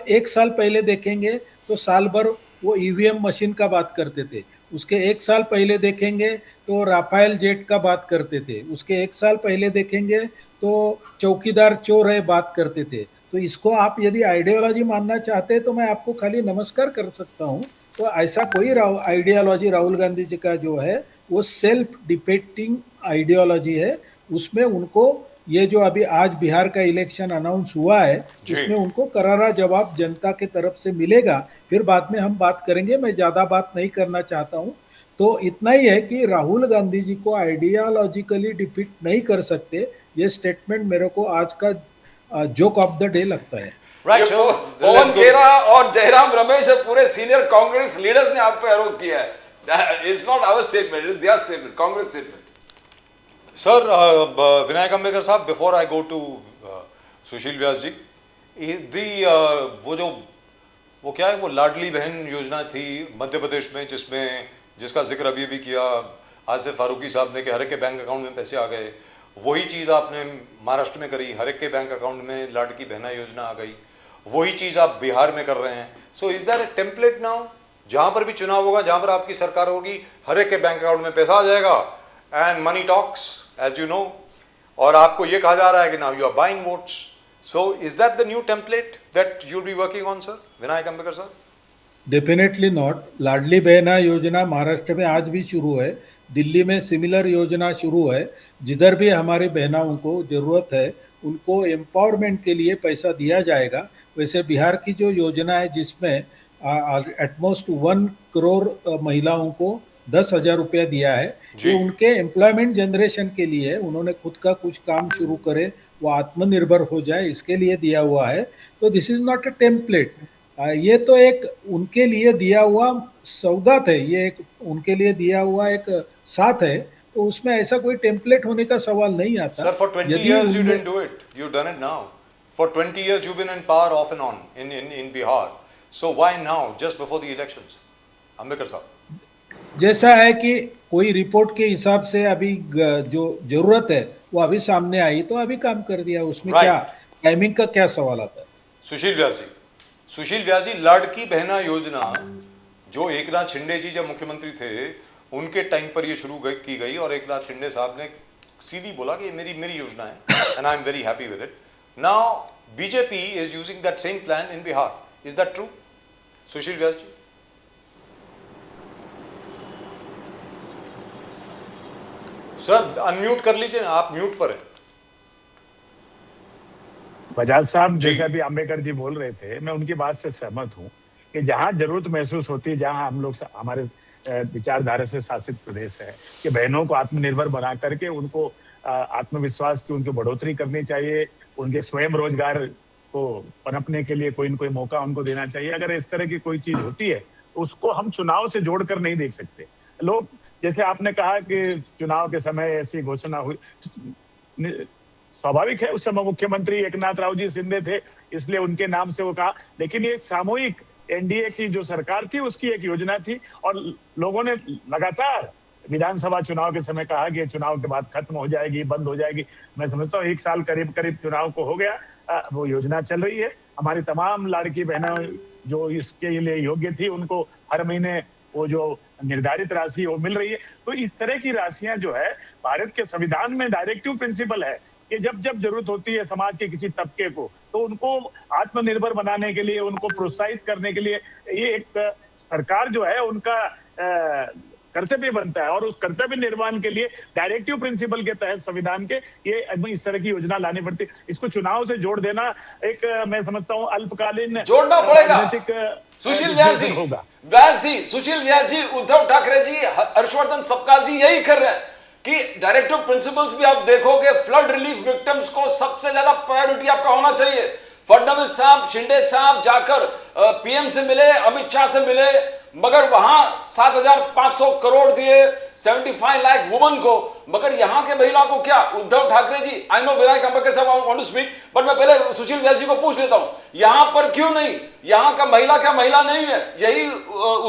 1 साल पहले देखेंगे तो साल भर वो ईवीएम मशीन का बात करते थे. उसके 1 साल पहले देखेंगे तो राफेल जेट का बात करते थे. उसके 1 साल पहले देखेंगे तो चौकीदार चोर है बात करते थे. तो इसको आप यदि आइडियोलॉजी मानना चाहते हैं तो मैं आपको खाली नमस्कार कर सकता हूँ. तो ऐसा कोई आइडियोलॉजी राहुल गांधी जी का जो है वो सेल्फ डिफेक्टिंग आइडियोलॉजी है. उसमें उनको ये जो अभी आज बिहार का इलेक्शन अनाउंस हुआ है, उसमें उनको करारा जवाब जनता के तरफ से मिलेगा. फिर बाद में हम बात करेंगे, मैं ज़्यादा बात नहीं करना चाहता हूँ. तो इतना ही है कि राहुल गांधी जी को आइडियालॉजिकली डिफीट नहीं कर सकते. ये स्टेटमेंट मेरे को आज का जोक ऑफ द डे लगता है। Right, ये so पवन let's go. खेरा और जयराम रमेश और पूरे सीनियर कांग्रेस लीडर्स ने आप पे आरोप किया है। It's not our statement, it's their statement, Congress statement. Sir, Vinayak Ambekar साहब, before I go to Sushil Vyas ji, वो क्या है, वो लाडली बहन योजना थी मध्य प्रदेश में, जिसका जिक्र अभी भी किया आसिफ फारूकी साहब ने कि हर एक के बैंक अकाउंट में पैसे आ गए। वही चीज़ आपने महाराष्ट्र में करी, हर एक के बैंक अकाउंट में लाडकी बहना योजना आ गई। वही चीज़ आप बिहार में कर रहे हैं। So is there a template now? जहाँ पर भी चुनाव होगा, जहाँ पर आपकी सरकार होगी, हर एक के बैंक अकाउंट में पैसा आ जाएगा and money talks, as you know. और आपको ये कहा जा रहा है कि now you are buying votes. So is that the new template that you will be working on, sir Vinayak Ambekar sir? Definitely not. Ladli Bahna Yojana Maharashtra में आज भी शुरू है, दिल्ली में सिमिलर योजना शुरू है। जिधर भी हमारी बहनाओं को ज़रूरत है उनको एम्पावरमेंट के लिए पैसा दिया जाएगा। वैसे बिहार की जो योजना है जिसमें एटमोस्ट 1 करोड़ महिलाओं को 10,000 रुपया दिया है, ये उनके एम्प्लॉयमेंट जनरेशन के लिए है। उन्होंने खुद का कुछ काम शुरू करे, वो आत्मनिर्भर हो जाए, इसके लिए दिया हुआ है। तो this is not a template, ये तो एक उनके लिए दिया हुआ सौगात है, ये एक उनके लिए दिया हुआ एक साथ है। तो उसमें ऐसा कोई टेम्पलेट होने का सवाल नहीं आता। Sir, for 20 years you didn't do it. You've done it now. For 20 years you've been in power off and on in Bihar. So why now, just before the elections? Ambekar साहब, जैसा है कि कोई रिपोर्ट के हिसाब से अभी जो जरूरत है वो अभी सामने आई तो अभी काम कर दिया, उसमें Right. क्या टाइमिंग का क्या सवाल आता है? सुशील व्यास जी, लाडकी बहना योजना जो एकनाथ शिंदे जी जब मुख्यमंत्री थे उनके टाइम पर ये शुरू की गई, और एकनाथ शिंदे साहब ने सीधी बोला कि ये मेरी योजना है and I am very happy with it. Now BJP is using that same plan in Bihar. Is that true, Sushil Vyas ji? Sir unmute कर लीजिए ना, आप म्यूट पर हैं। बजाज साहब, जी। जैसा भी अम्बेडकर जी बोल रहे थे, मैं उनकी बात से सहमत हूँ कि जहाँ जरूरत महसूस होती है, जहाँ हम लोग हमारे विचारधारा से शासित प्रदेश है कि बहनों को आत्मनिर्भर बना करके उनको आत्मविश्वास की उनकी बढ़ोतरी करनी चाहिए, उनके स्वयं रोजगार को पनपने के लिए कोई न कोई मौका उनको देना चाहिए। अगर इस तरह की कोई चीज होती है तो उसको हम चुनाव से जोड़कर नहीं देख सकते। लोग, जैसे आपने कहा कि चुनाव के समय ऐसी घोषणा हुई, स्वाभाविक है, उस समय मुख्यमंत्री एकनाथ राव जी शिंदे थे इसलिए उनके नाम से वो कहा, लेकिन ये सामूहिक एनडीए की जो सरकार थी उसकी एक योजना थी और लोगों ने लगातार विधानसभा चुनाव के समय कहा कि चुनाव के बाद खत्म हो जाएगी, बंद हो जाएगी। मैं समझता हूँ 1 साल करीब चुनाव को हो गया, वो योजना चल रही है। हमारी तमाम लाड़की बहनें जो इसके लिए योग्य थी उनको हर महीने वो जो निर्धारित राशि वो मिल रही है। तो इस तरह की राशियां जो है, भारत के संविधान में डायरेक्टिव प्रिंसिपल है कि जब जरूरत होती है समाज के किसी तबके को तो उनको आत्मनिर्भर बनाने के लिए, उनको प्रोत्साहित करने के लिए ये एक सरकार जो है उनका कर्तव्य बनता है, और उस कर्तव्य निर्वहन के लिए डायरेक्टिव प्रिंसिपल के तहत संविधान के ये इस तरह की योजना लानी पड़ती है। इसको चुनाव से जोड़ देना एक, मैं समझता हूँ, अल्पकालीन जोड़ना पड़ेगा। सुशील व्यास जी, सुशील व्यास जी, उद्धव ठाकरे जी, हर्षवर्धन सपकाल जी यही कर रहे हैं कि डायरेक्टिव प्रिंसिपल्स भी आप देखोगे, फ्लड रिलीफ विक्टिम्स को सबसे ज्यादा प्रायोरिटी आपका होना चाहिए। फडणवीस साहब, शिंदे साहब जाकर पीएम से मिले, अमित शाह से मिले, मगर वहां 7,500 करोड़ दिए 75 लाख वुमन को, मगर यहां के महिला को क्या? उद्धव ठाकरे जी, आई नो विनायक अंबेडकर साहब वांट टू स्पीक, बट मैं पहले सुशील व्यास जी को पूछ लेता हूं, यहां पर क्यों नहीं? यहां का महिला क्या महिला नहीं है? यही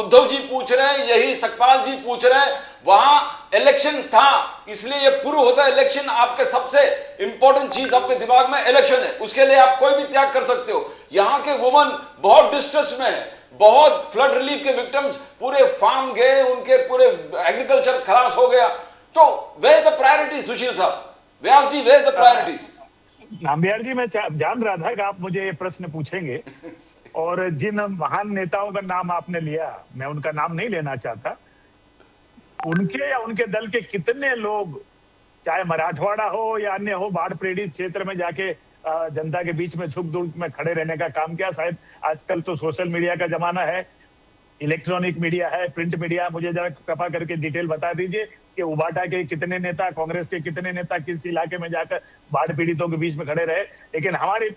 उद्धव जी पूछ रहे हैं, यही सतपाल जी पूछ रहे हैं। वहां इलेक्शन था, इसलिए ये पूर्व होता है इलेक्शन। आपके सबसे इंपॉर्टेंट चीज आपके दिमाग में इलेक्शन है, उसके लिए आप कोई भी त्याग कर सकते हो। यहां के वुमन बहुत डिस्ट्रेस में है, बहुत फ्लड रिलीफ के विक्टिम्स पूरे फार्म गए, उनके पूरे एग्रीकल्चर खलास हो गया। तो where is the priority? Sushil साहब, Vyas ji, where is the priorities? Nambiar ji, मैं जान रहा था कि आप मुझे ये प्रश्न पूछेंगे, और जिन महान नेताओं का नाम आपने लिया, मैं उनका नाम नहीं लेना चाहता, उनके या उनके दल के कितने लोग, चाहे मराठवाड़ा हो या अन्य हो, बाढ़ पीड़ित क्षेत्र में जाके जनता के बीच में सुख दुख में खड़े रहने का काम किया। शायद आजकल तो सोशल मीडिया का जमाना है, इलेक्ट्रॉनिक मीडिया है, प्रिंट मीडिया, मुझे जरा कृपा करके डिटेल बता दीजिए कि उबाटा के कितने नेता, कांग्रेस के कितने नेता किस इलाके में जाकर बाढ़ पीड़ितों के बीच में खड़े रहे। लेकिन हमारे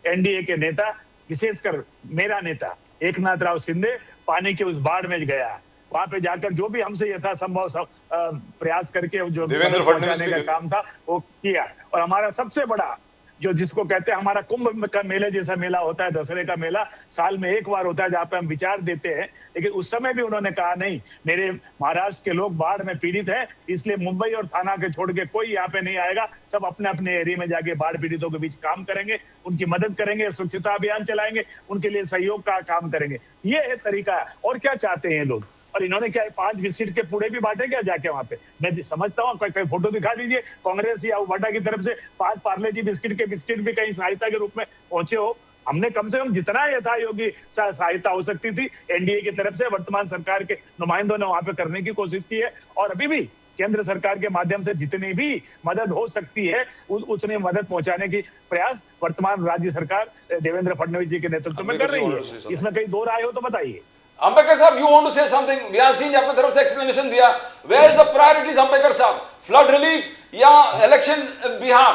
एनडीए के नेता, विशेषकर मेरा नेता एकनाथ राव शिंदे, पानी के उस बाढ़ में गया, वहां पे जाकर जो भी हमसे यथासंभव प्रयास करके जो देवेंद्र मदद फडणवीस पहुंचाने भी का काम था वो किया। और हमारा सबसे बड़ा जो जिसको कहते हैं हमारा कुंभ का मेले जैसा मेला होता है, दशहरे का मेला साल में एक बार होता है जहाँ पे हम विचार देते हैं, लेकिन उस समय भी उन्होंने कहा नहीं, मेरे महाराष्ट्र के लोग बाढ़ में पीड़ित हैं, इसलिए मुंबई और थाना के छोड़ के कोई यहाँ पे नहीं आएगा, सब अपने अपने एरिया में जाके बाढ़ पीड़ितों के बीच काम करेंगे, उनकी मदद करेंगे, स्वच्छता अभियान चलाएंगे, उनके लिए सहयोग का काम करेंगे। ये है तरीका। और क्या चाहते हैं ये लोग? और इन्होंने क्या 5 बिस्किट के पूड़े भी बांटे क्या जाके वहां पे? मैं समझता हूँ, कोई फोटो दिखा दीजिए कांग्रेस या उबाटा की तरफ से 5 पार्ले जी बिस्किट भी कहीं सहायता के रूप में पहुंचे हो। हमने कम से कम जितना यथायोग्य सहायता हो सकती थी एनडीए की तरफ से वर्तमान सरकार के नुमाइंदों ने वहां पे करने की कोशिश की है, और अभी भी केंद्र सरकार के माध्यम से जितनी भी मदद हो सकती है उतनी मदद पहुंचाने की प्रयास वर्तमान राज्य सरकार देवेंद्र फडणवीस जी के नेतृत्व में कर रही है। इसमें कहीं दो राय हो तो बताइए। अंबेडकर साहब, you want to say something? व्यास जी ने अपने तरफ से एक्सप्लेनेशन दिया। Where is the priorities, Ambedkar साहब? फ्लड रिलीफ या इलेक्शन बिहार?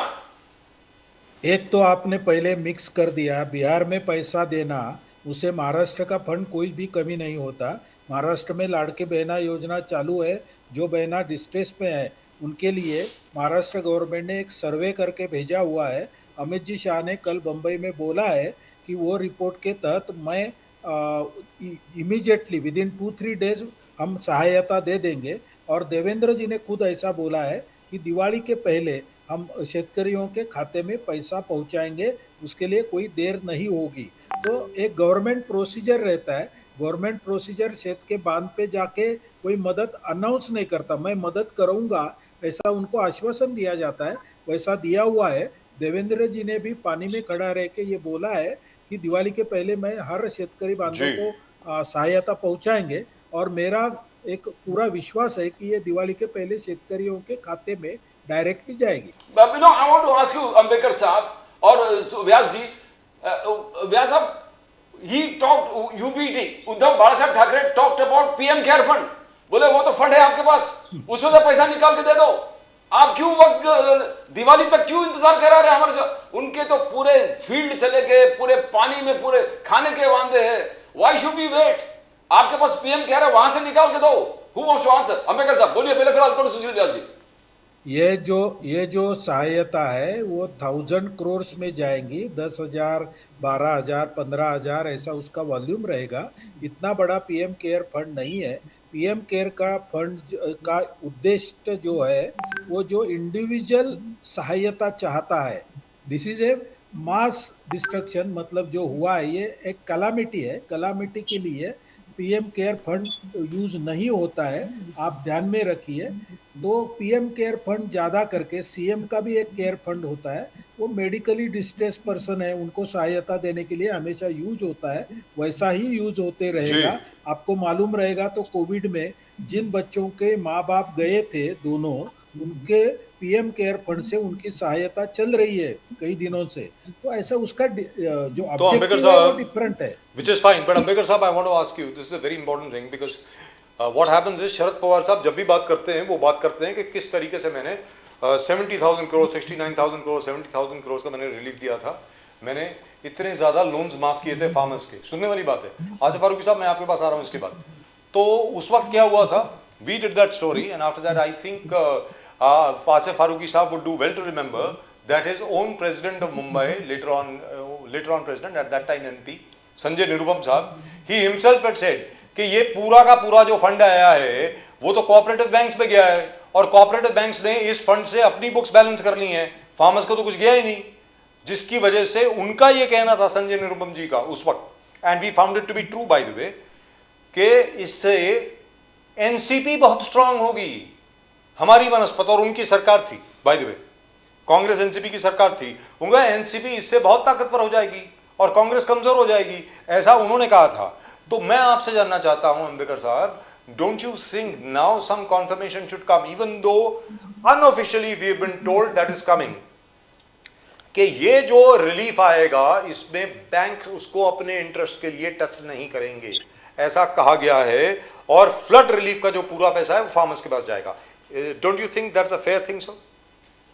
एक तो आपने पहले मिक्स कर दिया, बिहार में पैसा देना, उसे महाराष्ट्र का फंड कोई भी कमी नहीं होता। महाराष्ट्र में लाड़के बहना योजना चालू है, जो बहना डिस्ट्रेस में है उनके लिए महाराष्ट्र गवर्नमेंट ने एक सर्वे करके भेजा हुआ है। अमित जी शाह ने कल बम्बई में बोला है कि वो रिपोर्ट के तहत मैं इमीडिएटली विदिन 2-3 डेज हम सहायता दे देंगे। और देवेंद्र जी ने खुद ऐसा बोला है कि दिवाली के पहले हम शेतकरियों के खाते में पैसा पहुंचाएंगे, उसके लिए कोई देर नहीं होगी। तो एक गवर्नमेंट प्रोसीजर रहता है, गवर्नमेंट प्रोसीजर शेत के बांध पे जाके कोई मदद अनाउंस नहीं करता, मैं मदद करूंगा ऐसा उनको आश्वासन दिया जाता है, वैसा दिया हुआ है। देवेंद्र जी ने भी पानी में खड़ा रह के ये बोला है कि दिवाली के पहले मैं हर शेतकरी बांधव को सहायता पहुंचाएंगे, और मेरा एक पूरा विश्वास है कि ये दिवाली के पहले शेतकरियों के खाते में डायरेक्टली जाएगी। You know, I want to ask you, Ambedkar साहब और व्यास जी, व्यास साहब, he talked, UBT, उद्धव बाला साहब Thackeray talked about PM care fund, बोले वो तो फंड है आपके पास, उसमें से पैसा निकाल के दे दो। आप क्यों वक्त दिवाली तक क्यों इंतजार करा रहे हमारे? उनके तो पूरे फील्ड चले गए, पूरे पानी में पूरे खाने के वांदे हैं। Why should we wait? आपके पास पीएम कह रहा है, वहां से निकाल के दो। Who wants to answer? Ambedkar साहब बोलिए पहले, फिर आपको सुशील व्यास जी। ये जो सहायता है वो 1000 करोड़ में जाएंगी, 10,000, 12,000, 15,000 ऐसा उसका वॉल्यूम रहेगा। इतना बड़ा पीएम केयर फंड नहीं है। पीएम केयर का फंड का उद्देश्य जो है वो जो इंडिविजुअल सहायता चाहता है, this is a mass destruction, मतलब जो हुआ है ये एक कलामिटी है, कलामिटी के लिए पीएम केयर फंड यूज नहीं होता है, आप ध्यान में रखिए। तो पीएम केयर फंड ज़्यादा करके सीएम का भी एक केयर फंड होता है, वो मेडिकली डिस्ट्रेस पर्सन है उनको सहायता देने के लिए हमेशा यूज होता है, वैसा ही यूज होते रहेगा। आपको मालूम रहेगा तो कोविड में जिन बच्चों के माँ बाप गए थे दोनों, उनके पीएम केयर फंड से उनकी सहायता चल रही है कई दिनों से। तो ऐसा उसका जो ऑब्जेक्टिव है वो डिफरेंट है, which is fine. But Ambedkar साहब, I want to ask you, this is a very important thing because what happens is Sharad Pawar साहब जब भी बात करते हैं वो बात करते हैं कि किस तरीके से मैंने 70,000 करोड़, 69,000 करोड़, 70,000 करोड़ का मैंने रिलीफ दिया था, मैंने इतने ज्यादा लोन्स माफ किए थे फार्मर्स के। सुनने वाली बात है। आसिफ फारूकी साहब, मैं आपके पास आ रहा हूँ इसके बाद। तो उस वक्त क्या हुआ था, we did that story and after that I think Asif Faruqi साहब would do well to remember that his own president of Mumbai, later on president, at that time MP, Sanjay Nirupam साहब, he himself had said कि ये पूरा का पूरा जो फंड आया है वो तो कोऑपरेटिव बैंक्स में गया है, और कोऑपरेटिव बैंक्स ने इस फंड से अपनी बुक्स बैलेंस कर ली हैं, फार्मर्स को तो कुछ गया ही नहीं, जिसकी वजह से उनका ये कहना था संजय निरुपम जी का उस वक्त, and we found it to be true by the way, कि इससे एनसीपी बहुत स्ट्रांग होगी। हमारी वनस्पत और उनकी सरकार थी, bye the way Congress NCP की सरकार थी, उनका एनसीपी इससे बहुत ताकतवर हो जाएगी और कांग्रेस कमजोर हो जाएगी, ऐसा उन्होंने कहा था। तो मैं आपसे जानना चाहता हूं अंबेडकर साहब, don't you think now some confirmation should come, even though unofficially we have been told that is coming, कि ये जो रिलीफ आएगा इसमें बैंक उसको अपने इंटरेस्ट के लिए टच नहीं करेंगे, ऐसा कहा गया है, और फ्लड रिलीफ का जो पूरा पैसा है वो फार्मर्स के पास जाएगा। Don't you think that's a fair thing sir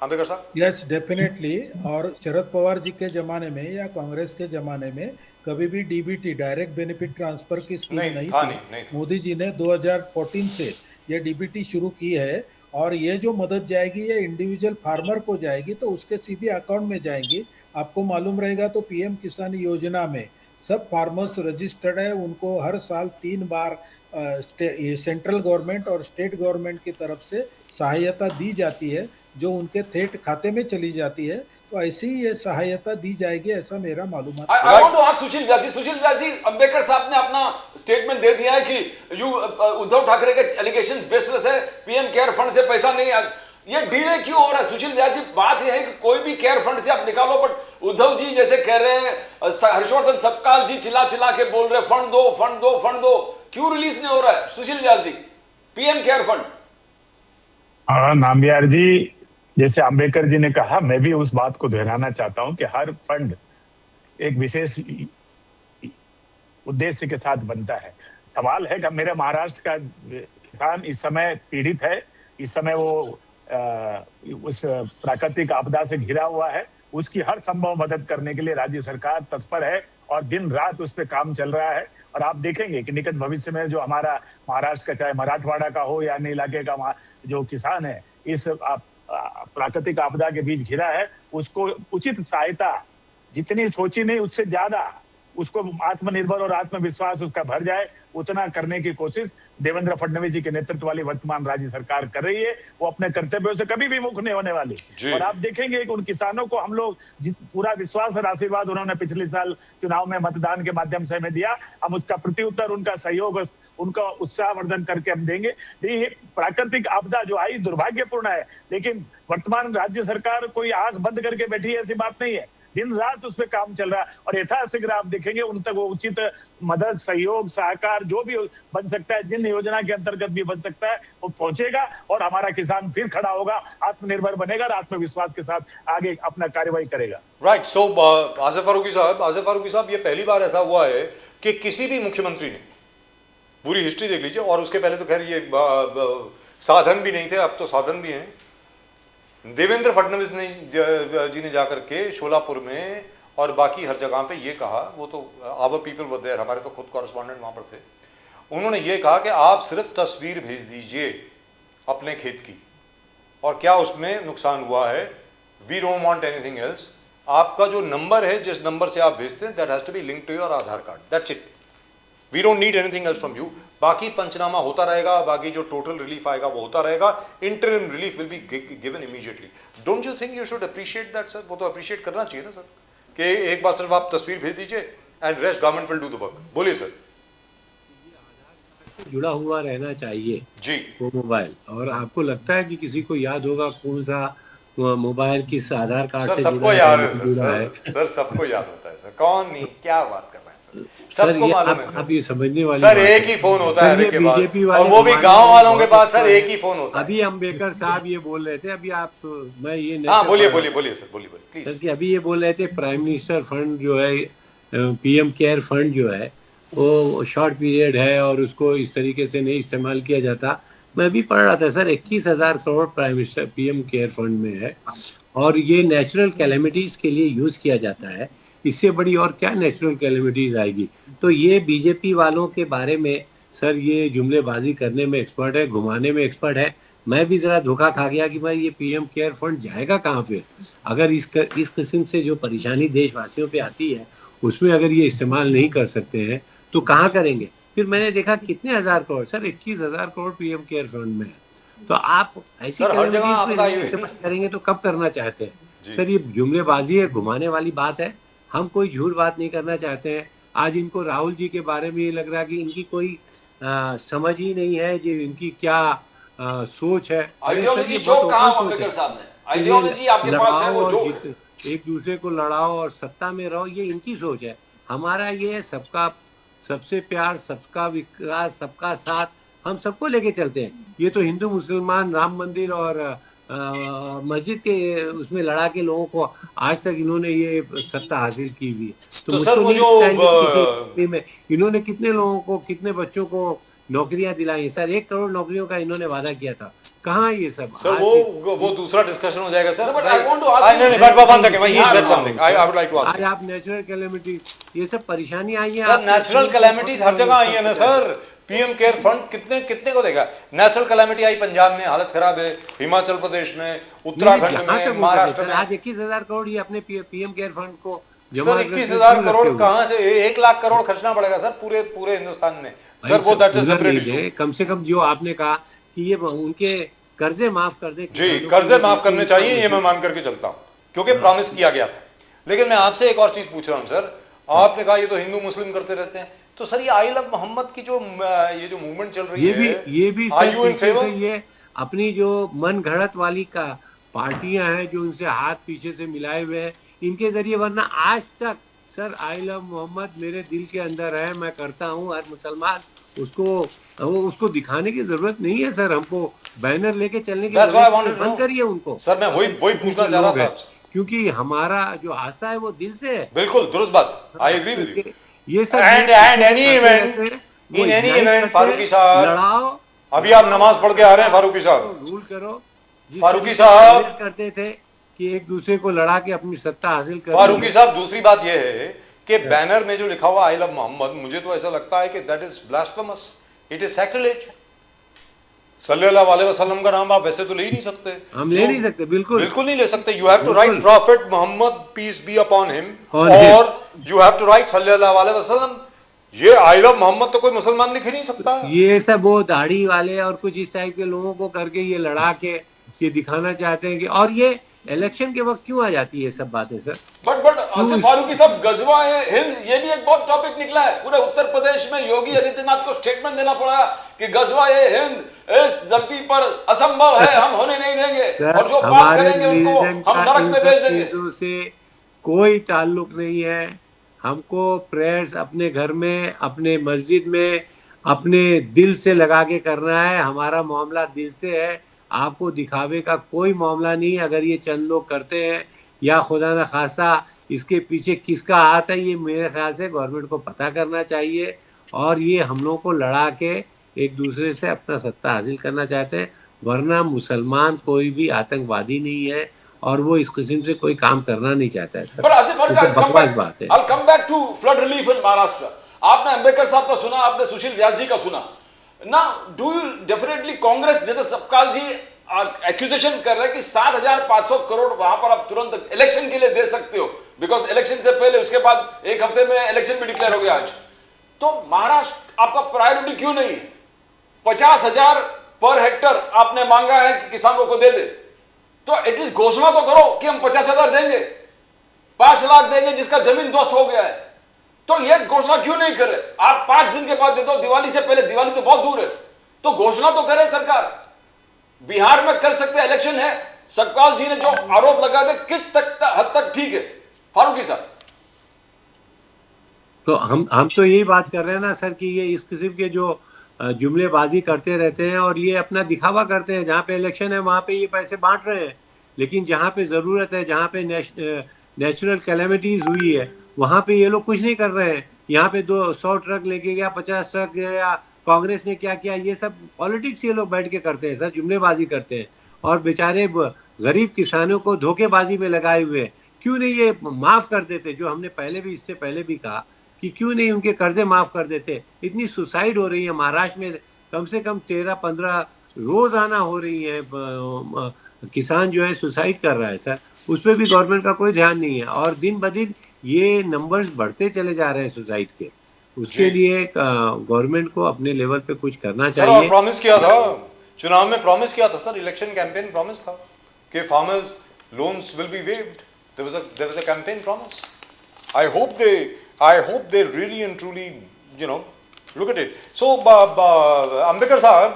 Ambedkar साहब? Yes definitely. और शरद पवार जी के ज़माने में या कांग्रेस के ज़माने में कभी भी डीबीटी, डायरेक्ट बेनिफिट ट्रांसफ़र की स्कीम नहीं था, थी। नहीं था। मोदी जी ने 2014 से ये डीबीटी शुरू की है, और ये जो मदद जाएगी ये इंडिविजुअल फार्मर को जाएगी, तो उसके सीधे अकाउंट में जाएंगी। आपको मालूम रहेगा तो पीएम किसान योजना में सब फार्मर्स रजिस्टर्ड है, उनको हर साल 3 बार सेंट्रल गवर्नमेंट और स्टेट गवर्नमेंट की तरफ से सहायता दी जाती है, जो उनके थेट खाते में चली जाती है। तो ऐसी ही ये सहायता दी जाएगी, ऐसा मेरा मालूमात है। I want to ask सुशील व्यास जी, अंबेडकर साहब ने अपना स्टेटमेंट दे दिया है कि उद्धव ठाकरे के एलिगेशन बेसलेस है, पीएम केयर फंड से पैसा नहीं आ, ये डिले क्यों हो रहा है? सुशील व्यास जी, बात यह है कि कोई भी केयर फंड से आप निकालो, बट उद्धव जी जैसे कह रहे हैं, हर्षवर्धन सपकाल जी चिल्ला चिल्ला के बोल रहे फंड दो फंड दो फंड दो, क्यों रिलीज नहीं हो रहा है सुशील व्यास जी पीएम केयर फंड? हाँ नामबिहार जी, जैसे अंबेडकर जी ने कहा, मैं भी उस बात को दोहराना चाहता हूं कि हर फंड एक विशेष उद्देश्य के साथ बनता है। सवाल है कि मेरे महाराष्ट्र का किसान इस समय पीड़ित है, इस समय वो उस प्राकृतिक आपदा से घिरा हुआ है, उसकी हर संभव मदद करने के लिए राज्य सरकार तत्पर है और दिन रात उस पर काम चल रहा है। और आप देखेंगे कि निकट भविष्य में जो हमारा महाराष्ट्र का, चाहे मराठवाड़ा का हो या अन्य इलाके का जो किसान है, इस प्राकृतिक आपदा के बीच घिरा है, उसको उचित सहायता जितनी सोची नहीं उससे ज्यादा उसको आत्मनिर्भर और आत्मविश्वास उसका भर जाए, उतना करने की कोशिश देवेंद्र फडणवीस जी के नेतृत्व वाली वर्तमान राज्य सरकार कर रही है। वो अपने कर्तव्यों से कभी भी मुख नहीं होने वाली। और आप देखेंगे कि उन किसानों को हम लोग पूरा विश्वास और आशीर्वाद उन्होंने पिछले साल चुनाव में मतदान के माध्यम से हमें दिया, हम उसका प्रत्युत्तर, उनका सहयोग, उनका उत्साहवर्धन करके हम देंगे। ये प्राकृतिक आपदा जो आई दुर्भाग्यपूर्ण है, लेकिन वर्तमान राज्य सरकार कोई आंख बंद करके बैठी है ऐसी बात नहीं है, दिन रात उस पर काम चल रहा है। और यथाशीघ्र आप देखेंगे उन तक वो उचित मदद, सहयोग, सहकार जो भी बन सकता है, जिन योजना के अंतर्गत भी बन सकता है, वो पहुंचेगा और हमारा किसान फिर खड़ा होगा, आत्मनिर्भर बनेगा और आत्मविश्वास के साथ आगे अपना कार्यवाही करेगा। राइट। सो आसिफ फारूकी साहब, ये पहली बार ऐसा हुआ है कि किसी भी मुख्यमंत्री ने, पूरी हिस्ट्री देख लीजिए, और उसके पहले तो खैर ये साधन भी नहीं थे, अब तो साधन भी हैं। देवेंद्र फडणवीस जी ने जाकर के शोलापुर में और बाकी हर जगह पे ये कहा, वो तो आवर पीपल वर देयर, हमारे तो खुद कॉरेस्पॉन्डेंट वहां पर थे, उन्होंने ये कहा कि आप सिर्फ तस्वीर भेज दीजिए अपने खेत की, और क्या उसमें नुकसान हुआ है, we don't want anything else. आपका जो नंबर है, जिस नंबर से आप भेजते हैं, that has to be linked to your Aadhaar card, that's it, we don't need anything else from you. बाकी पंचनामा होता रहेगा, बाकी जो टोटल रिलीफ आएगा वो होता रहेगा, interim relief will be given immediately. Don't you think you should appreciate that sir? वो तो अप्रिशिएट करना चाहिए ना सर, कि एक बार सिर्फ आप तस्वीर भेज दीजिए and rest government will do the work. बोलिए सर। जुड़ा हुआ रहना चाहिए जी वो मोबाइल, और आपको लगता है कि किसी को याद होगा कौन सा मोबाइल किस आधार कार्ड सर? से सबको याद है सर, सबको याद होता है सर, कौन नहीं, क्या बात कर रहे हैं सर, सबको मालूम है सर। आप ये समझने वाली सर एक ही फोन होता है के बाद, बीजेपी और वो भी गांव वालों के पास सर एक ही फोन होता है। अभी अंबेडकर साहब ये बोल रहे थे, अभी आप, मैं ये नहीं, हाँ बोलिए सर, बोलिए प्लीज सर, कि अभी ये बोल रहे थे प्राइम मिनिस्टर फंड जो है, पीएम केयर फंड जो है, वो शॉर्ट पीरियड है और उसको इस तरीके से नहीं इस्तेमाल किया जाता। मैं भी पढ़ रहा था sir, 21,000 crore prime minister PM care fund में है, और ये नेचुरल कैलेमिटीज के लिए यूज किया जाता है। इससे बड़ी और क्या नेचुरल कैलेमिटीज आएगी? तो ये बीजेपी वालों के बारे में सर, ये जुमलेबाजी करने में एक्सपर्ट है, घुमाने में एक्सपर्ट है। मैं भी जरा धोखा खा गया कि भाई ये पीएम केयर फंड जाएगा कहाँ फिर? अगर इस किस्म से जो परेशानी देशवासियों पे आती है, उसमें अगर ये इस्तेमाल नहीं कर सकते हैं तो कहाँ करेंगे? फिर मैंने देखा कितने हजार crore sir, 21,000 crore PM care fund में है। तो आप ऐसी इस्तेमाल करेंगे तो कब करना चाहते हैं सर? ये जुमलेबाजी है, घुमाने वाली बात है। हम कोई झूठ बात नहीं करना चाहते हैं। आज इनको राहुल जी के बारे में ये लग रहा है कि इनकी कोई समझ ही नहीं है, जो इनकी क्या सोच है। आइडियोलॉजी जो कहा अंबेडकर साहब ने, आइडियोलॉजी आपके पास है, वो जो एक दूसरे को लड़ाओ और सत्ता में रहो, ये इनकी सोच है। हमारा ये है सबका, सबसे प्यार, सबका विकास, सबका साथ, हम सबको लेके चलते हैं। ये तो हिंदू मुसलमान, राम मंदिर और मस्जिद के उसमें लड़ा के लोगों को आज तक इन्होंने ये सत्ता हासिल की हुई है। तो तो मुझको सर वो नहीं जो लगता है कि किसी कंपनी में इन्होंने कितने लोगों को, कितने बच्चों को नौकरियां दिलाई सर। 1 करोड़ नौकरियों का इन्होंने वादा किया था, कहाँ ये सब सर आज वो दूसरा डिस्कशन हो जाएगा sir. No, but I want to ask you- नहीं, but one second, he said something. I would like to ask आज you. आप नेचुरल कैलेमिटी ये सब परेशानी आई है सर आपको। नेचुरल कैलेमिटीज हर जगह आई है ना सर। पीएम केयर फंड कितने कितने को देगा? नेचुरल कैलेमिटी आई पंजाब में, हालत खराब है, हिमाचल प्रदेश में, उत्तराखंड में, महाराष्ट्र में। आज 21,000 करोड़ ये अपने पीएम केयर फंड को सर 21,000 करोड़ कहाँ से? 1 लाख करोड़ खर्चना पड़ेगा सर पूरे हिंदुस्तान में सर। वो दैट्स अ सेपरेट इशू। कम से कम जो आपने कहा कि ये उनके कर्जे माफ कर दे, जी कर्जे माफ करने चाहिए, ये मैं मान करके चलता हूँ, क्योंकि प्रॉमिस किया गया था। लेकिन मैं आपसे एक और चीज पूछ रहा हूँ सर। आपने कहा ये तो हिंदू मुस्लिम करते रहते हैं, तो सर ये आई लव मोहम्मद की जो ये जो मूवमेंट चल रही है, ये भी आर यू इन फेवर? ये अपनी जो मन घड़त वाली का पार्टियां हैं जो उनसे हाथ पीछे से मिलाए हुए हैं इनके जरिए, वरना आज तक सर आई लव मोहम्मद मेरे दिल के अंदर है, मैं करता हूँ। हर मुसलमान उसको दिखाने की जरूरत नहीं है सर। हमको बैनर लेके चलने की जरूरत, बंद करिए उनको सर। मैं वही पूछना चाह रहा था, क्योंकि हमारा जो आशा है वो दिल से है। बिल्कुल दुरुस्त बात, आई एग्री विद यू। ये सब and any event, in any event Farooqui साहब, लड़ाओ। अभी आप नमाज पढ़ के आ रहे हैं फारूकी साहब, रूल करो। फारूकी साहब करते थे कि एक दूसरे को लड़ा के अपनी सत्ता हासिल कर। फारूकी साहब दूसरी बात यह है कि बैनर में जो लिखा हुआ आई लव मोहम्मद, मुझे तो ऐसा लगता है कि that is blasphemous, it is sacrilege. सल्लल्लाहु अलैहि वसल्लम का नाम आप वैसे तो ले ही नहीं सकते। हम ले नहीं सकते, बिल्कुल नहीं ले सकते। You have to write prophet Muhammad peace be upon him, और यू हैव टू राइट सल्लल्लाहु अलैहि वसल्लम। ये आई लव मोहम्मद तो कोई मुसलमान लिख ही नहीं सकता। ये सब वो दाढ़ी वाले और कुछ इस टाइप के लोगों को करके ये लड़ा के ये दिखाना चाहते हैं कि, और ये इलेक्शन के वक्त क्यों आ जाती है सब बातें सर। बट आसिफ फारूकी साहब, गजवा हिंद ये भी एक बहुत टॉपिक निकला है। पूरे उत्तर प्रदेश में योगी आदित्यनाथ को स्टेटमेंट देना पड़ा कि गजवा हिंद इस धरती पर असंभव है, हम होने नहीं देंगे, और जो बात करेंगे उनको हम नरक में भेज देंगे। से कोई ताल्लुक नहीं है। हमको प्रेयर्स अपने घर में, अपने मस्जिद में, अपने दिल से लगा के करना है। हमारा मामला दिल से है, आपको दिखावे का कोई मामला नहीं। अगर ये चंद लोग करते हैं या खुदा न खासा इसके पीछे किसका हाथ है, ये मेरे ख्याल से गवर्नमेंट को पता करना चाहिए। और ये हम लोगों को लड़ा के एक दूसरे से अपना सत्ता हासिल करना चाहते हैं, वरना मुसलमान कोई भी आतंकवादी नहीं है और वो इस किस्म से कोई काम करना नहीं चाहता है सर। पर आसिफ बकवास बात है। I'll come back to flood relief in Maharashtra. आपने अंबेडकर साहब का सुना, आपने सुशील व्यास जी का सुना ना। डू यू डेफिनेटली कांग्रेस जैसे सपकाल जी एक्यूजेशन कर रहे हैं कि 7,500 करोड़ वहां पर आप तुरंत इलेक्शन के लिए दे सकते हो, बिकॉज इलेक्शन से पहले उसके बाद एक हफ्ते में इलेक्शन भी डिक्लेयर हो गया आज। तो महाराष्ट्र आपका प्रायोरिटी क्यों नहीं है? 50,000 पर हेक्टर आपने मांगा है कि किसानों को दे दे, तो एटलीस्ट घोषणा तो करो कि हम 50,000 देंगे, 5 लाख देंगे जिसका जमीन ध्वस्त हो गया है। तो ये घोषणा क्यों नहीं कर रहे? आप 5 दिन के बाद दे दो, दिवाली से पहले। दिवाली तो बहुत दूर है, तो घोषणा तो करे सरकार। बिहार में कर सकते हैं, इलेक्शन है। सतपाल जी ने जो आरोप लगा दे किस हद तक ठीक है फारूकी साहब? तो हम तो यही बात कर रहे हैं ना सर कि ये इस किस्म के जो जुमलेबाजी करते रहते हैं और ये अपना दिखावा करते हैं। जहाँ पे इलेक्शन है वहाँ पे ये पैसे बांट रहे हैं, लेकिन जहाँ पे ज़रूरत है, जहाँ पे नेचुरल कैलेमिटीज हुई है, वहाँ पे ये लोग कुछ नहीं कर रहे हैं। यहाँ पे 200 ट्रक लेके गया, 50 ट्रक गया, कांग्रेस ने क्या किया, ये सब पॉलिटिक्स ये लोग बैठ के करते हैं सर, जुमलेबाजी करते हैं। और बेचारे गरीब किसानों को धोखेबाजी में लगाए हुए हैं। क्यों नहीं ये माफ़ कर देते? जो हमने पहले भी, इससे पहले भी कहा कि क्यों नहीं उनके कर्जे माफ़ कर देते। इतनी सुसाइड हो रही है महाराष्ट्र में, कम से कम 13-15 रोज़ाना हो रही है। किसान जो है सुसाइड कर रहा है सर, उस पर भी गवर्नमेंट का कोई ध्यान नहीं है। और दिन ब दिन ये नंबर्स बढ़ते चले जा रहे हैं सुसाइड के। उसके लिए गवर्नमेंट को अपने लेवल पे कुछ करना चाहिए। और प्रॉमिस किया था, चुनाव में प्रॉमिस किया था सर, इलेक्शन कैंपेन प्रॉमिस था कि farmers loans will be waived. There was a campaign promise. I hope they really and truly, look at it. So, Ambedkar sahab,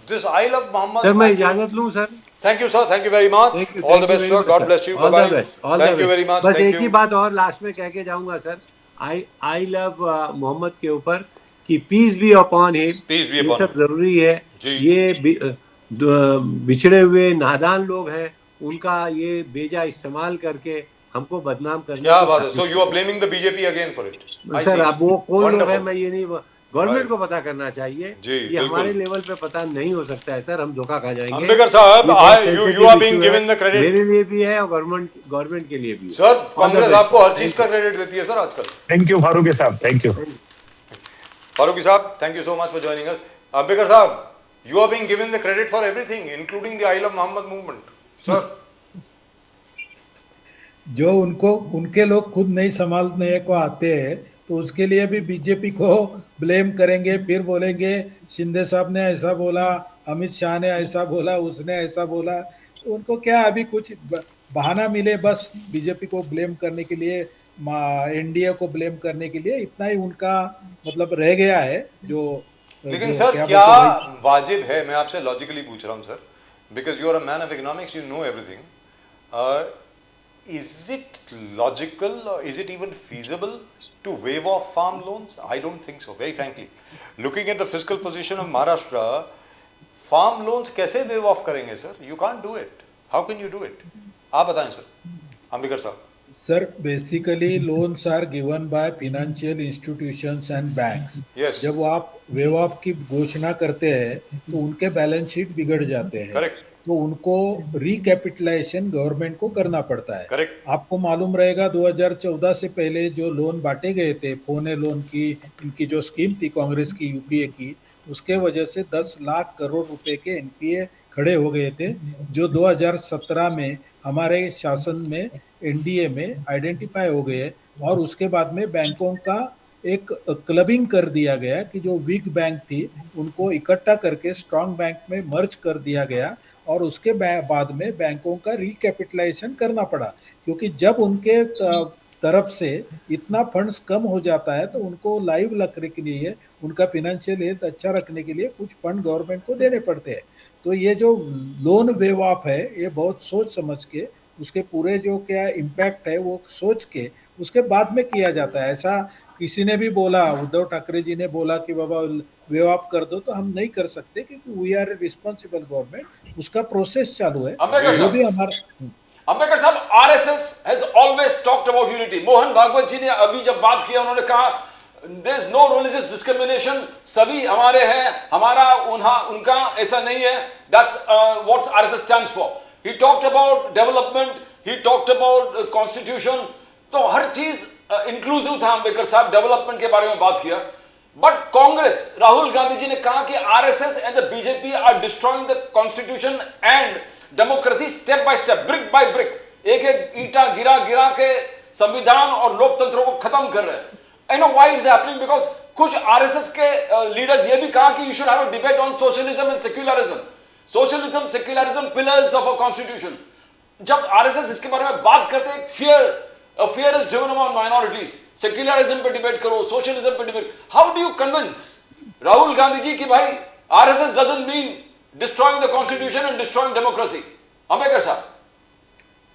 this I love Muhammad. Sir मैं इजाजत लूं sir. Thank you sir, thank you very much. All the best sir, God bless you. Bye bye. Thank you very much. बस एक ही बात और लास्ट में कह के जाऊंगा सर, आई लव मोहम्मद के ऊपर कि peace be upon him, Peace be ये upon सब जरूरी है। जी। ये बिछड़े हुए नादान लोग हैं, उनका ये बेजा इस्तेमाल करके हमको बदनाम करने क्या की बात है, साजिश so you are blaming the BJP again for it. Sir, अब वो कौन लोग हैं Wonderful. मैं ये नहीं, गवर्नमेंट Right. को पता करना चाहिए। जी, ये बिल्कुल। हमारे लेवल पे पता नहीं हो सकता है सर, हम धोखा खा जाएंगे। अंबेडकर साहब, ये बहुत you sensitive are being issue given है, the credit. मेरे लिए भी है और गवर्नमेंट के लिए भी है। Sir All the Congress best. आपको हर चीज Thank का you. क्रेडिट देती है सर आजकल। थैंक यू फारूकी साहब, थैंक यू। फारूकी साहब, thank you so much for joining us. Ambedkar साहब, you are being given the credit for everything including the I love Mohammad movement. Sir जो उनको उनके लोग खुद नहीं संभालने को आते हैं तो उसके लिए भी बीजेपी को ब्लेम करेंगे, फिर बोलेंगे शिंदे साहब ने ऐसा बोला, अमित शाह ने ऐसा बोला, उसने ऐसा बोला। तो उनको क्या अभी कुछ बहाना मिले बस बीजेपी को ब्लेम करने के लिए, एनडीए को ब्लेम करने के लिए, इतना ही उनका मतलब रह गया है। जो लेकिन जो सर क्या बोलते भाई, वाजिब है, मैं आपसे लॉजिकली पूछ रहा हूँ sir, because you are a man of economics, you know everything. Is it logical or is it even feasible to waive off farm loans? I don't think so, very frankly. Looking at the fiscal position of Maharashtra, farm loans कैसे waive off करेंगे sir? You can't do it. How can you do it? आप बताएं सर, अंबिकर साहब। sir, basically loans are given by financial institutions and banks. Yes. जब आप वेव ऑफ की घोषणा करते हैं तो उनके बैलेंस शीट बिगड़ जाते हैं। Correct. तो उनको रिकैपिटलाइजेशन गवर्नमेंट को करना पड़ता है। Correct. आपको मालूम रहेगा 2014 से पहले जो लोन बांटे गए थे, फोने लोन की, इनकी जो स्कीम थी कांग्रेस की, यूपीए की, उसके वजह से 10 लाख करोड़ रुपए के एनपीए खड़े हो गए थे, जो 2017 में हमारे शासन में एनडीए में आइडेंटिफाई हो गए। और उसके बाद में बैंकों का एक क्लबिंग कर दिया गया कि जो वीक बैंक थी उनको इकट्ठा करके स्ट्रांग बैंक में मर्ज कर दिया गया। और उसके बाद में बैंकों का रिकैपिटलाइजेशन करना पड़ा, क्योंकि जब उनके तरफ से इतना फंड्स कम हो जाता है तो उनको लाइव रखने के लिए, उनका फिनेंशियल हेल्थ अच्छा रखने के लिए कुछ फंड गवर्नमेंट को देने पड़ते हैं। तो ये जो लोन वेव ऑफ है, ये बहुत सोच समझ के, उसके पूरे जो क्या इम्पैक्ट है वो सोच के उसके बाद में किया जाता है। ऐसा किसी ने भी बोला, उद्धव ठाकरे जी ने बोला कि बाबा वेव ऑफ कर दो, तो हम नहीं कर सकते क्योंकि वी आर रिस्पॉन्सिबल गवर्नमेंट, उसका प्रोसेस चालू है। अंबेडकर जो भी साहब, हमारा अंबेडकर साहब, RSS has always talked about unity. Mohan Bhagwat ji ने अभी जब बात किया, उन्होंने कहा there is no religious discrimination, सभी हमारे हैं, हमारा उनका ऐसा नहीं है। That's what RSS stands for. He talked about development, he talked about constitution, तो हर चीज इंक्लूसिव था। अंबेडकर साहब डेवलपमेंट के बारे में बात किया। बट कांग्रेस, राहुल गांधी जी ने कहा कि RSS and the BJP are destroying the constitution and democracy step by step, brick by brick, एक एक ईंटा गिरा गिरा के संविधान और लोकतंत्र को खत्म कर रहे हैं। I know why it's happening, because कुछ आरएसएस के लीडर्स ये भी कहा कि you should have a debate on socialism and secularism. Socialism, secularism, pillars of a constitution. जब आरएसएस इसके बारे में बात करते हैं, fear is driven among minorities, secularism पे डिबेट करो, socialism पे debate. How do you convince Rahul Gandhi ji कि भाई RSS doesn't mean destroying the constitution and destroying democracy? Ambedkar साहब,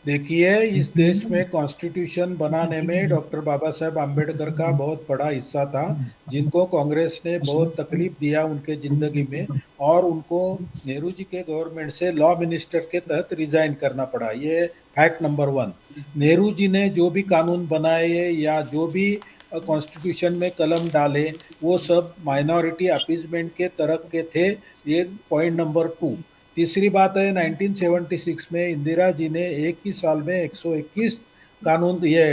देखिए, इस देश में कॉन्स्टिट्यूशन बनाने में डॉक्टर बाबा साहेब आम्बेडकर का बहुत बड़ा हिस्सा था, जिनको कांग्रेस ने बहुत तकलीफ दिया उनके ज़िंदगी में, और उनको नेहरू जी के गवर्नमेंट से लॉ मिनिस्टर के तहत रिजाइन करना पड़ा। ये फैक्ट नंबर 1। नेहरू जी ने जो भी कानून बनाए या जो भी कॉन्स्टिट्यूशन में कलम डाले, वो सब माइनॉरिटी अपीजमेंट के तरह के थे। ये पॉइंट नंबर 2। तीसरी बात है, 1976 में इंदिरा जी ने एक ही साल में 121 कानून, ये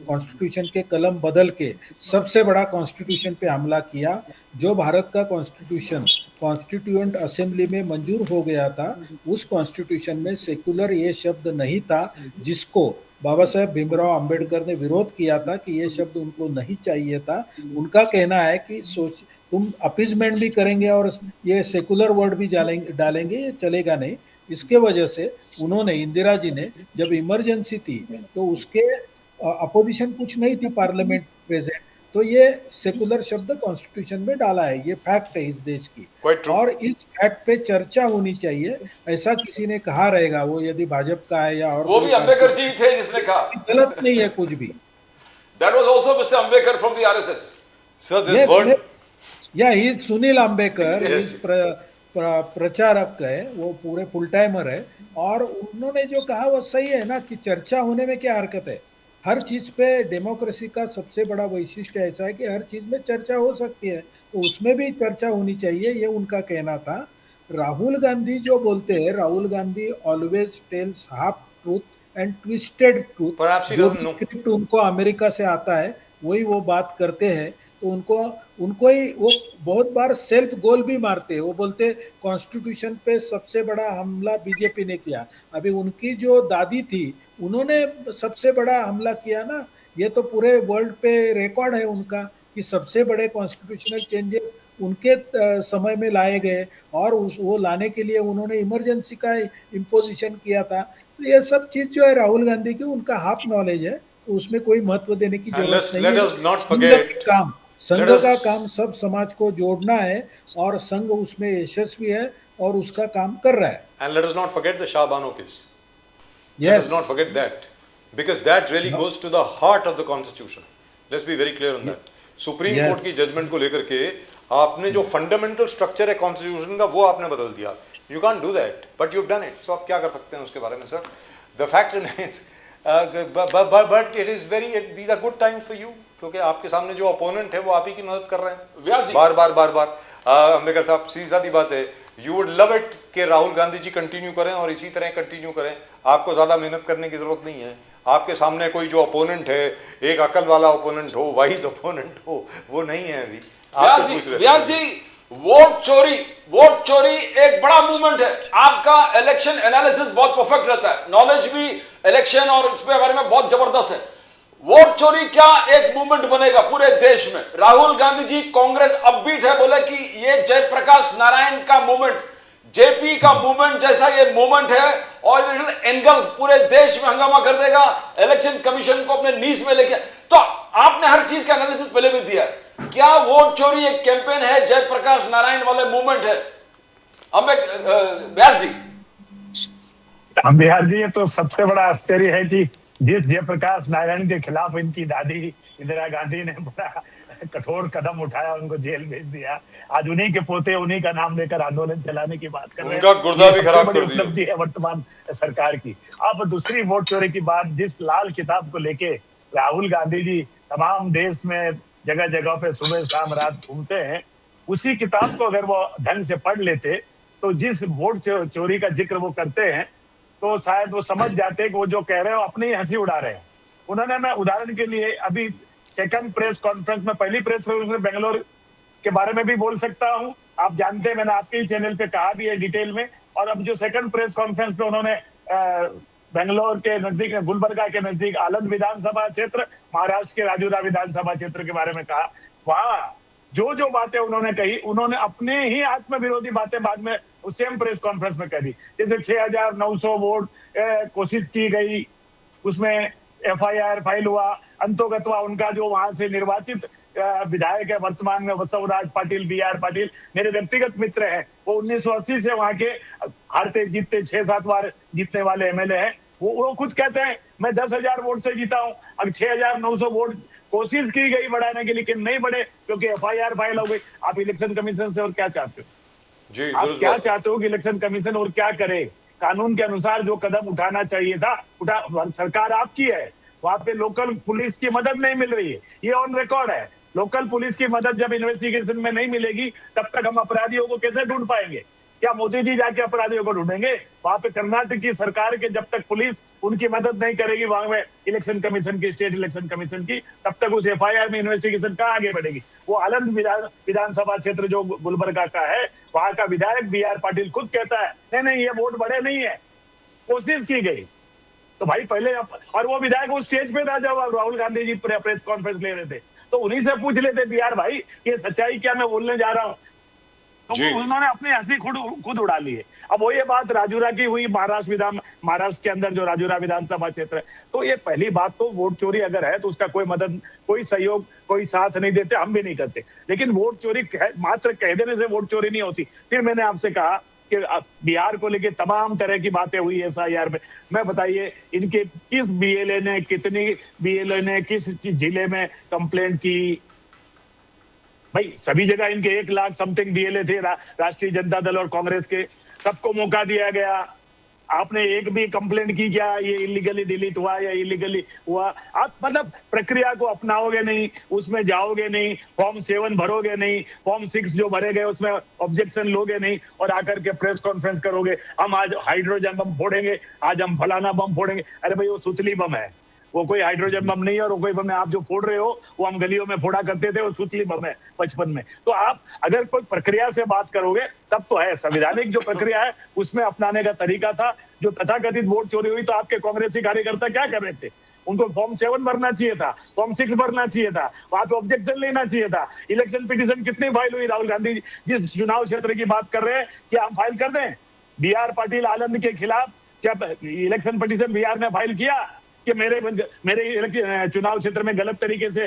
कॉन्स्टिट्यूशन के कलम बदल के सबसे बड़ा कॉन्स्टिट्यूशन पे हमला किया। जो भारत का कॉन्स्टिट्यूशन कॉन्स्टिट्यूएंट असेंबली में मंजूर हो गया था, उस कॉन्स्टिट्यूशन में सेकुलर ये शब्द नहीं था, जिसको बाबा साहेब भीमराव अंबेडकर ने विरोध किया था कि ये शब्द उनको नहीं चाहिए था। उनका कहना है कि सोच, तुम अपीजमेंट भी करेंगे और ये सेकुलर वर्ड भी डालेंगे, ये चलेगा नहीं। इसके वजह से उन्होंने, इंदिरा जी ने, जब इमरजेंसी थी तो उसके अपोजिशन कुछ नहीं थी पार्लियामेंट प्रेजेंट, तो ये सेकुलर शब्द कॉन्स्टिट्यूशन में डाला है। ये फैक्ट है इस देश की, Quite true. और इस फैक्ट पे चर्चा होनी चाहिए। ऐसा किसी ने कहा रहेगा, वो यदि भाजपा का है या और वो भी अंबेडकर जी थे जिसने कहा। गलत नहीं है कुछ भी। That was also Mr. Ambedkar from the RSS. Sir, this word, Yeah, he is Sunil Ambedkar. Yes. He is प्रचारक है, वो पूरे फुल टाइमर है, और उन्होंने जो कहा वो सही है ना, कि चर्चा होने में क्या हरकत है। हर चीज पे डेमोक्रेसी का सबसे बड़ा वैशिष्ट्य ऐसा है कि हर चीज में चर्चा हो सकती है, तो उसमें भी चर्चा होनी चाहिए, ये उनका कहना था। राहुल गांधी जो बोलते हैं, Rahul Gandhi always tells half truth and twisted truth. Perhaps he जो doesn't भी know. स्क्रिप्ट उनको अमेरिका से आता है वही वो बात करते हैं। तो उनको उनको ही वो बहुत बार सेल्फ गोल भी मारते हैं। वो बोलते कॉन्स्टिट्यूशन पे सबसे बड़ा हमला बीजेपी ने किया। अभी उनकी जो दादी थी उन्होंने सबसे बड़ा हमला किया ना। ये तो पूरे वर्ल्ड पे रिकॉर्ड है उनका, कि सबसे बड़े कॉन्स्टिट्यूशनल चेंजेस उनके समय में लाए गए, और वो लाने के लिए उन्होंने इमरजेंसी का इम्पोजिशन किया था। तो ये सब चीज जो है राहुल गांधी की, उनका हाफ नॉलेज है, तो उसमें कोई महत्व देने की And जरूरत नहीं let है। us not संघ का forget, काम संघ let का us काम सब समाज को जोड़ना है, और संघ उसमें यशस्वी है और उसका काम कर रहा है। and let us not forget the Shah Bano case. Let yes us not forget that, because that really goes to the heart of the constitution. Let's be very clear on that. Supreme Yes. Court की जजमेंट को लेकर के आपने जो फंडामेंटल स्ट्रक्चर है कॉन्स्टिट्यूशन का वो आपने बदल दिया। You can't do that, but you done it. So आप क्या कर सकते हैं उसके बारे में sir? The fact remains, but it is very, these are good time for you, क्योंकि आपके सामने जो अपोनेंट है वो आप ही की मदद कर रहे व्यास हैं जी। बार बार। अंबेडकर साहब, सीधी सादी बात है, यू वुड लव इट कि राहुल गांधी जी कंटिन्यू करें और इसी तरह कंटिन्यू करें। आपको ज्यादा मेहनत करने की जरूरत नहीं है। आपके सामने कोई जो अपोनेंट है, एक अकल वाला अपोनेंट हो, वाइज अपोनेंट हो, वो नहीं है अभी। आपको पूछ रहे व्यास जी, वोट चोरी एक बड़ा मूवमेंट है। आपका इलेक्शन एनालिसिस बहुत परफेक्ट रहता है, नॉलेज भी इलेक्शन और इस पे बारे में बहुत जबरदस्त है। वोट चोरी क्या एक मूवमेंट बनेगा पूरे देश में? राहुल गांधी जी, कांग्रेस अपबीट है, बोले कि ये जयप्रकाश नारायण का मूवमेंट, जेपी का मूवमेंट जैसा ये मूवमेंट है, और इट विल एनगल्फ पूरे देश में, हंगामा कर देगा, इलेक्शन कमीशन को अपने नीज में लेके। तो आपने हर चीज का एनालिसिस पहले भी दिया है। क्या वोट चोरी एक कैंपेन है, जयप्रकाश नारायण वाले मूवमेंट है? व्यास जी, बिहार जी, ये तो सबसे बड़ा आश्चर्य है कि जिस जयप्रकाश नारायण के खिलाफ इनकी दादी इंदिरा गांधी ने बड़ा कठोर कदम उठाया, उनको जेल भेज दिया, आज उन्हीं के पोते उन्हीं का नाम लेकर आंदोलन चलाने की बात कर रहे हैं। उनका गुर्दा ये भी सबसे खराब बड़ी कर दिया। उपलब्धि है वर्तमान सरकार की। अब दूसरी वोट चोरी की बात, जिस लाल किताब को लेके राहुल गांधी जी तमाम देश में जगह जगह पे सुबह शाम रात घूमते हैं, उसी किताब को अगर वो ढंग से पढ़ लेते तो जिस वोट चोरी का जिक्र वो करते हैं तो शायद वो समझ जाते कि वो जो कह रहे हो अपनी ही हंसी उड़ा रहे हैं। उन्होंने, मैं उदाहरण के लिए अभी सेकंड प्रेस कॉन्फ्रेंस में, पहली प्रेस कॉन्फ्रेंस में बेंगलोर के बारे में भी बोल सकता हूं, आप जानते हैं, मैंने आपके ही चैनल पे कहा भी है डिटेल में। और अब जो सेकंड प्रेस कॉन्फ्रेंस में उन्होंने बेंगलोर के नजदीक, गुलबर्गा के नजदीक आलंद विधानसभा क्षेत्र, महाराष्ट्र के राजूरा विधानसभा क्षेत्र के बारे में कहा, वहां जो जो बातें उन्होंने कही, उन्होंने अपने ही आत्म विरोधी बातें बाद में उस सेम प्रेस कॉन्फ्रेंस में कह दी। जैसे 6,900 वोट कोशिश की गई, उसमें FIR फाइल हुआ, अंतोगत हुआ उनका जो वहां से निर्वाचित विधायक है वर्तमान में, बसवराज पाटिल, BR पाटिल, मेरे व्यक्तिगत मित्र हैं, वो 1980 से वहां के हारते जीतते 6-7 बार जीतने वाले MLA हैं। वो खुद कहते हैं मैं 10,000 वोट से जीता हूं। अब 6,900 वोट कोशिश की गई बढ़ाने की, लेकिन नहीं बढ़े क्योंकि FIR फाइल हो गई। आप इलेक्शन कमीशन से और क्या चाहते हो? जी, आप क्या चाहते हो कि इलेक्शन कमीशन और क्या करे? कानून के अनुसार जो कदम उठाना चाहिए था सरकार आपकी है, वहां पे लोकल पुलिस की मदद नहीं मिल रही है, ये ऑन रिकॉर्ड है। लोकल पुलिस की मदद जब इन्वेस्टिगेशन में नहीं मिलेगी तब तक हम अपराधियों को कैसे ढूंढ पाएंगे? क्या मोदी जी जाके अपराधियों को ढूंढेंगे? वहां पे कर्नाटक की सरकार के जब तक पुलिस उनकी मदद नहीं करेगी वहां में इलेक्शन कमीशन की, स्टेट इलेक्शन कमीशन की, तब तक उस FIR में इन्वेस्टिगेशन कहाँ आगे बढ़ेगी? वो आलंद विधानसभा क्षेत्र जो गुलबर्गा का है, वहां का विधायक BR पाटिल खुद कहता है नहीं ये वोट बढ़े नहीं है, कोशिश की गई। तो भाई पहले, और वो विधायक उस स्टेज पे था जब राहुल गांधी जी प्रेस कॉन्फ्रेंस ले रहे थे, तो उन्हीं से पूछ लेते BR भाई ये सच्चाई क्या मैं बोलने जा रहा हूँ। तो उन्होंने अपनी हंसी खुद उड़ा ली है। अब वो ये बात राजूरा की हुई, महाराष्ट्र के अंदर जो राजूरा विधानसभा क्षेत्र है, तो ये पहली बात तो वोट चोरी अगर है तो उसका कोई मदद, कोई सहयोग, कोई साथ नहीं देते, हम भी नहीं करते। लेकिन वोट चोरी मात्र कह देने से वोट चोरी नहीं होती। फिर मैंने आपसे कहा कि बिहार को लेके तमाम तरह की बातें हुई SIR में, मैं बताइए इनके किस BLA ने, कितनी BLA ने किस जिले में कंप्लेंट की? भाई सभी जगह इनके 1 लाख समथिंग डीएलए थे, राष्ट्रीय जनता दल और कांग्रेस के, सबको मौका दिया गया। आपने एक भी कंप्लेंट की क्या ये इलीगली डिलीट हुआ या इलीगली हुआ? आप मतलब प्रक्रिया को अपनाओगे नहीं, उसमें जाओगे नहीं, फॉर्म 7 भरोगे नहीं, फॉर्म 6 जो भरे गए उसमें ऑब्जेक्शन लोगे नहीं, और आकर के प्रेस कॉन्फ्रेंस करोगे हम आज हाइड्रोजन बम फोड़ेंगे, आज हम फलाना बम फोड़ेंगे। अरे भाई वो सुतली बम है, वो कोई हाइड्रोजन बम नहीं है, और वो कोई बम आप जो फोड़ रहे हो वो हम गलियों में फोड़ा करते थे, वो सुतली बम है 55 में। तो आप अगर कोई प्रक्रिया से बात करोगे तब तो है, संवैधानिक जो प्रक्रिया है उसमें अपनाने का तरीका था। जो तथाकथित वोट चोरी हुई तो आपके कांग्रेसी कार्यकर्ता क्या कर रहे थे? उनको फॉर्म 7 भरना चाहिए था, फॉर्म 6 भरना चाहिए था, वहां पे ऑब्जेक्शन लेना चाहिए था। इलेक्शन पिटीशन कितनी फाइल हुई? राहुल गांधी जिस चुनाव क्षेत्र की बात कर रहे हैं क्या हम फाइल कर दें? BR पाटिल आनंद के खिलाफ क्या इलेक्शन पिटीशन बिहार ने फाइल किया कि मेरे चुनाव क्षेत्र में गलत तरीके से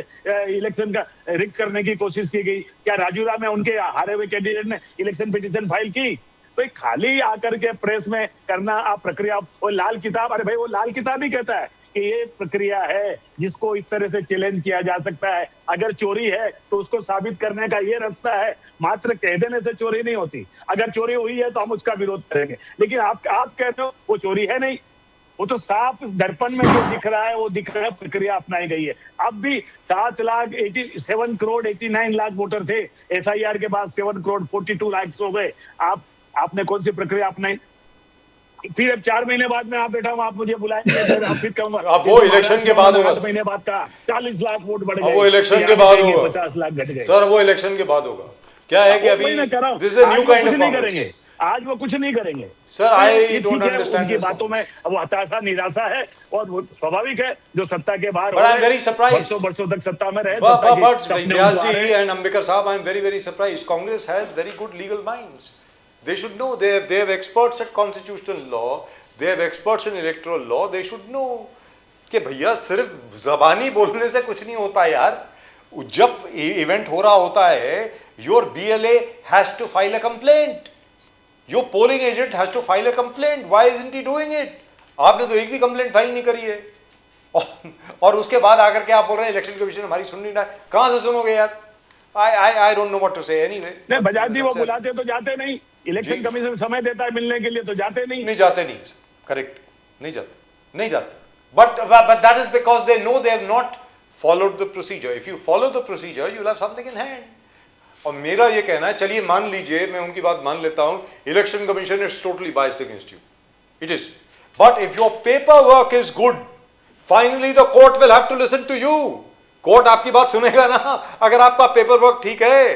इलेक्शन का रिग करने की कोशिश की गई? क्या राजूरा में उनके हारे हुए कैंडिडेट ने इलेक्शन पिटीशन फाइल की? तो खाली आकर के प्रेस में करना आप प्रक्रिया, वो लाल किताब, अरे भाई वो लाल किताब ही कहता है कि ये प्रक्रिया है जिसको इस तरह से चैलेंज किया जा सकता है। अगर चोरी है तो उसको साबित करने का ये रास्ता है, मात्र कह देने से चोरी नहीं होती। अगर चोरी हुई है तो हम उसका विरोध करेंगे, लेकिन आप कहते हो वो चोरी है नहीं, वो तो साफ दर्पण में जो दिख रहा है वो दिख रहा है, प्रक्रिया अपनाई गई है। अब भी 7 करोड़ 89 लाख वोटर थे, SIR के बाद 7 करोड़ 42 लाख हो गए। आपने कौन सी प्रक्रिया अपनाई? फिर अब 4 महीने बाद में आप बैठा हूँ, आप मुझे बुलाएंगे, फिर कहूंगा अब वो इलेक्शन के बाद होगा। 8 महीने बाद का 40 लाख वोट बढ़ गए, वो इलेक्शन के बाद होगा, 50 लाख घट गए। सर वो इलेक्शन के बाद होगा। क्या है कि अभी this is a new kind of Congress. आज वो कुछ नहीं करेंगे सर, आई डोंट अंडरस्टैंड उनकी बातों में वो हताशा निराशा है, और वो स्वाभाविक है जो सत्ता के बाहर But I'm very surprised. वर्षों तक सत्ता में रहे। But Vyas ji and Ambedkar Saab, I'm very surprised. Congress has very good legal minds. They should know. They have experts at constitutional law. They have experts in electoral law. They should know कि भैया सिर्फ जबानी बोलने से कुछ नहीं होता यार। जब इवेंट हो रहा होता है, your BLA has to file a complaint. Your polling agent has to file a complaint. Why isn't he doing it? आपने तो एक भी कंप्लेंट फाइल नहीं करी है, और उसके बाद आकर के आप बोल रहे हैं इलेक्शन कमीशन हमारी सुन नहीं रहा है। कहां से सुनोगे यार? I don't know what to say anyway. नहीं, बजाज जी वो बुलाते तो जाते नहीं, इलेक्शन कमीशन समय देता है मिलने के लिए तो जाते नहीं जाते नहीं, करेक्ट, नहीं जाते। But that is because they know they have not followed the procedure. If you follow the procedure, you'll have something in hand. और मेरा ये कहना है, चलिए मान लीजिए, मैं उनकी बात मान लेता हूं, election commission is totally biased against you, it is, but if your paper work is good, finally the court will have to listen to you. Court आपकी बात सुनेगा ना, अगर आपका पेपर वर्क ठीक है।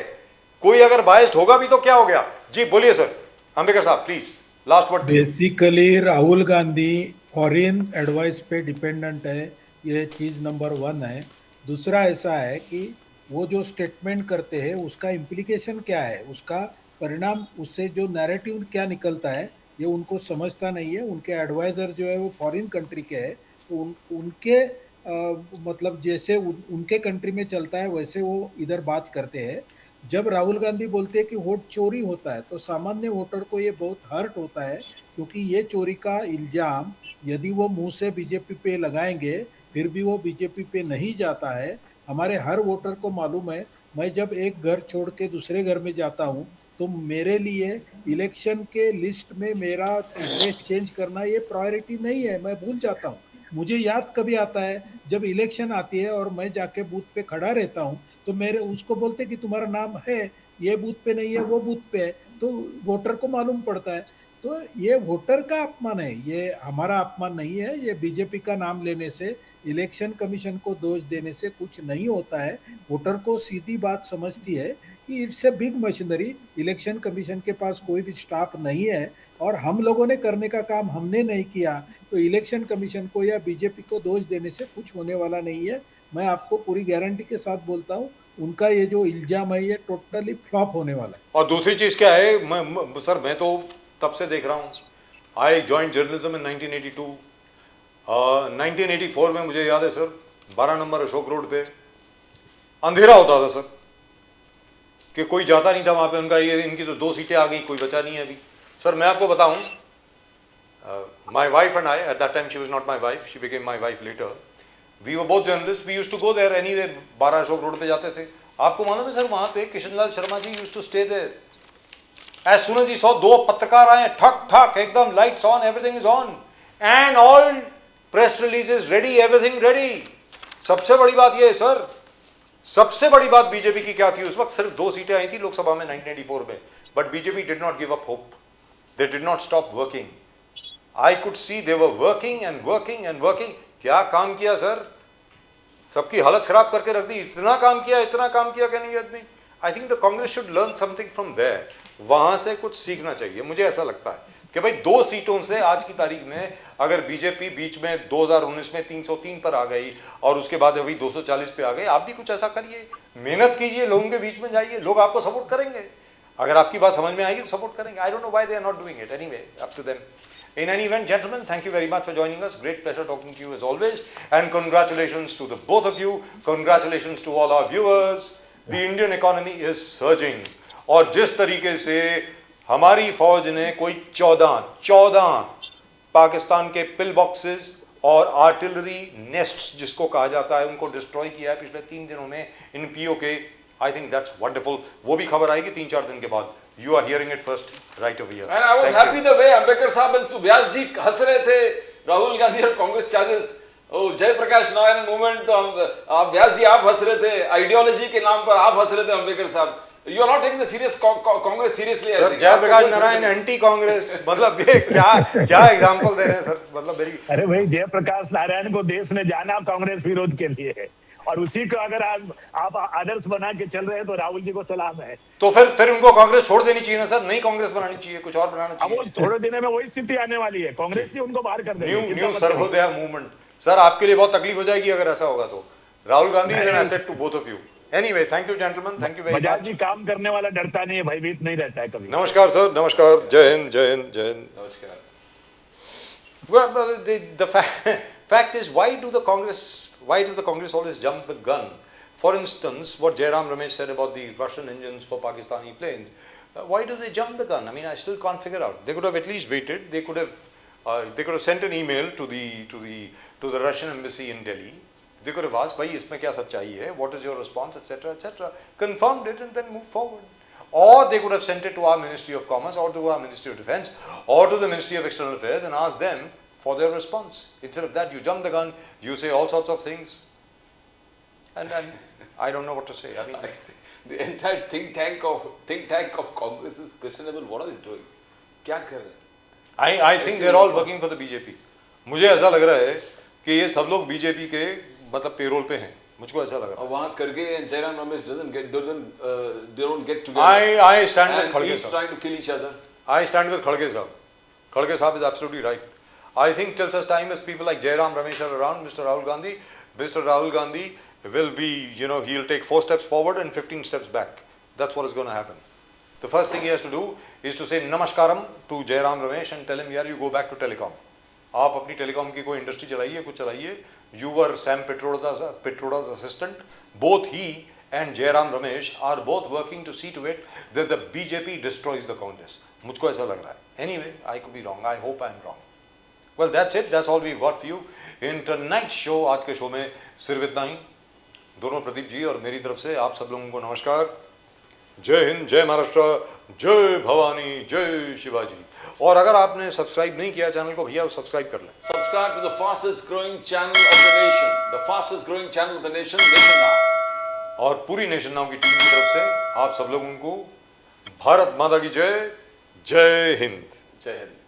कोई अगर बाइस्ड होगा भी तो क्या हो गया? जी बोलिए सर, अंबेडकर साहब please, last word. Basically Rahul Gandhi foreign advice पे डिपेंडेंट है, ये चीज़ नंबर 1 है। दूसरा ऐसा है कि वो जो स्टेटमेंट करते हैं उसका इम्प्लीकेशन क्या है, उसका परिणाम, उससे जो नैरेटिव क्या निकलता है, ये उनको समझता नहीं है। उनके एडवाइज़र जो है वो फॉरेन कंट्री के है, तो उनके मतलब जैसे उनके कंट्री में चलता है वैसे वो इधर बात करते हैं। जब राहुल गांधी बोलते हैं कि वोट चोरी होता है तो सामान्य वोटर को ये बहुत हर्ट होता है, क्योंकि ये चोरी का इल्ज़ाम यदि वो मुंह से बीजेपी पे लगाएंगे फिर भी वो बीजेपी पे नहीं जाता है। हमारे हर वोटर को मालूम है, मैं जब एक घर छोड़ के दूसरे घर में जाता हूँ तो मेरे लिए इलेक्शन के लिस्ट में मेरा एड्रेस चेंज करना ये प्रायोरिटी नहीं है, मैं भूल जाता हूँ। मुझे याद कभी आता है जब इलेक्शन आती है और मैं जाके बूथ पे खड़ा रहता हूँ तो मेरे उसको बोलते कि तुम्हारा नाम है, ये बूथ पे नहीं है वो बूथ पे है, तो वोटर को मालूम पड़ता है। तो ये वोटर का अपमान है, ये हमारा अपमान नहीं है। ये बीजेपी का नाम लेने से, इलेक्शन कमीशन को दोष देने से कुछ नहीं होता है। वोटर को सीधी बात समझती है कि it's a big machinery, election commission के पास कोई भी स्टाफ नहीं है और हम लोगों ने करने का काम हमने नहीं किया, तो इलेक्शन कमीशन को या बीजेपी को दोष देने से कुछ होने वाला नहीं है। मैं आपको पूरी गारंटी के साथ बोलता हूँ, उनका ये जो इल्जाम है ये टोटली फ्लॉप होने वाला है। और दूसरी चीज क्या है, मैं तो तब से देख रहा हूँ, आई जॉइंट जर्नलिज्म इन 1982, 1984 में मुझे याद है सर, 12 नंबर अशोक रोड पे अंधेरा होता था सर, कि कोई जाता नहीं था वहां पे। उनका ये, इनकी तो 2 सीटें आ गई, कोई बचा नहीं है अभी। सर मैं आपको बताऊं, my wife and I, at that time she was not my wife, she became my wife later, we were both journalist, we used to go there anyway, 12 Ashok road पे जाते थे। आपको मालूम है सर, वहां पे Kishanlal Sharma ji used to stay there. As soon as he saw two पत्रकार आए, ठक ठक एकदम lights on, everything is on and all press releases ready, everything ready. सबसे बड़ी बात ये है सर, सबसे बड़ी बात बीजेपी की क्या थी उस वक्त? सिर्फ 2 सीटें आई थी लोकसभा में 1984 में, but BJP did not give up hope. They did not stop working. I could see they were working and working and working. क्या काम किया सर, सबकी हालत खराब करके रख दी. इतना काम किया कि नहीं. I think the Congress should learn something from there. वहां से कुछ सीखना चाहिए. मुझे ऐसा लगता है कि भाई 2 सीटों से आज की तारीख में अगर बीजेपी बीच में 2019 में 303 पर आ गई और उसके बाद अभी 240 पे आ गई, आप भी कुछ ऐसा करिए, मेहनत कीजिए, लोगों के बीच में जाइए, लोग आपको सपोर्ट करेंगे. अगर आपकी बात समझ में आएगी तो सपोर्ट करेंगे. I don't know why they are not doing it. Anyway, up to them. In any event, gentlemen, thank you very much for joining us. Great pleasure talking to you as always. And congratulations to the both of you. Congratulations to all our viewers. The Indian economy is surging. और जिस तरीके से हमारी फौज ने कोई 14 पाकिस्तान के पिल बॉक्सेस और आर्टिलरी नेस्ट्स जिसको कहा जाता है उनको डिस्ट्रॉय किया है पिछले 3 दिनों में in PoK. I think that's wonderful. वो भी खबर आएगी 3-4 दिन के बाद. You are hearing it first right over here. And I was happy the way Ambedkar साहब and व्यास जी हंस रहे थे राहुल गांधी और कांग्रेस चार्जेस. जयप्रकाश नारायण मूवमेंट, तो आप व्यास जी आप हंस रहे थे, आइडियोलॉजी के नाम पर आप हंस रहे थे अम्बेडकर साहब. You are not taking the serious Congress seriously. Sir Jayaprakash Narayan anti Congress, मतलब ये क्या एग्जांपल दे रहे हैं सर. मतलब मेरी, अरे भाई, जयप्रकाश नारायण को देश ने जाना कांग्रेस विरोध के लिए, और उसी को अगर आप आदर्श बना के चल रहे हैं तो राहुल जी को सलाम है. तो फिर उनको कांग्रेस छोड़ देनी चाहिए ना सर. नई कांग्रेस बनानी चाहिए, कुछ और बनाना अब चाहिए. वो थोड़े दिनों में वही स्थिति आने वाली है, कांग्रेस ही उनको बाहर कर देगी. New Sarvodaya movement. सर आपके लिए बहुत तकलीफ हो जाएगी अगर ऐसा होगा तो. Rahul Gandhi is an asset to both of you. Anyway, thank you gentleman, thank you very Bajaj much. जी काम करने वाला डरता नहीं है, भयभीत नहीं रहता है कभी. नमस्कार सर, नमस्कार. जय हिंद, जय हिंद, जय हिंद. नमस्कार. Well, the fact is, why does the Congress always jump the gun? For instance, what Jairam Ramesh said about the Russian engines for Pakistani planes, why do they jump the gun? I mean, I still can't figure out. They could have at least waited. They could have sent an email to the Russian embassy in Delhi. They could have asked, "Bhai, इसमें क्या सच्चाई है? What is your response, etc., etc." Confirmed it and then moved forward. Or they could have sent it to our Ministry of Commerce, or to our Ministry of Defence, or to the Ministry of External Affairs and asked them for their response. Instead of that, you jump the gun. You say all sorts of things. And I don't know what to say. I mean, The entire think tank of Congress is questionable. What are they doing? क्या कर रहे हैं? I think they're all working for the BJP. मुझे ऐसा लग रहा है कि ये सब लोग बीजेपी के मतलब पेरोल पे हैं. मुझको ऐसा लग रहा है. और वहाँ करगे and Jairam Ramesh they don't get together. I stand with And Khalge each sahab. trying to kill each other. I stand with Khalge sahab. Khalge sahab is absolutely right. I think till such time as people like Jairam Ramesh are around, Mr. Rahul Gandhi will be, he'll take 4 steps forward and 15 steps back. That's what is going to happen. The first thing he has to do is to say namaskaram to Jairam Ramesh and tell him, yaar, you go back to telecom. आप अपनी टेलीकॉम की कोई इंडस्ट्री चलाइए, कुछ चलाइए. You were Sam Pitroda's assistant. Both he and Jairam Ramesh are both working to see to it that the BJP destroys the Congress. मुझको ऐसा लग रहा है. Anyway, I could be wrong. I hope I'm wrong. Well, that's it. That's all we've got for you in tonight's show. आज के शो में सिर्फ इतना ही. दोनों प्रदीप जी और मेरी तरफ से आप सब लोगों को नमस्कार. जय हिंद, जय महाराष्ट्र, जय भवानी, जय शिवाजी. और अगर आपने सब्सक्राइब नहीं किया चैनल को, भैया सब्सक्राइब कर लें. Subscribe to the fastest growing channel of the nation. The fastest growing channel of the nation, Nation Now. और पूरी नेशन नाउ की टीम की तरफ से आप सब लोगों को भारत माता की जय. जय हिंद. Jai Hind.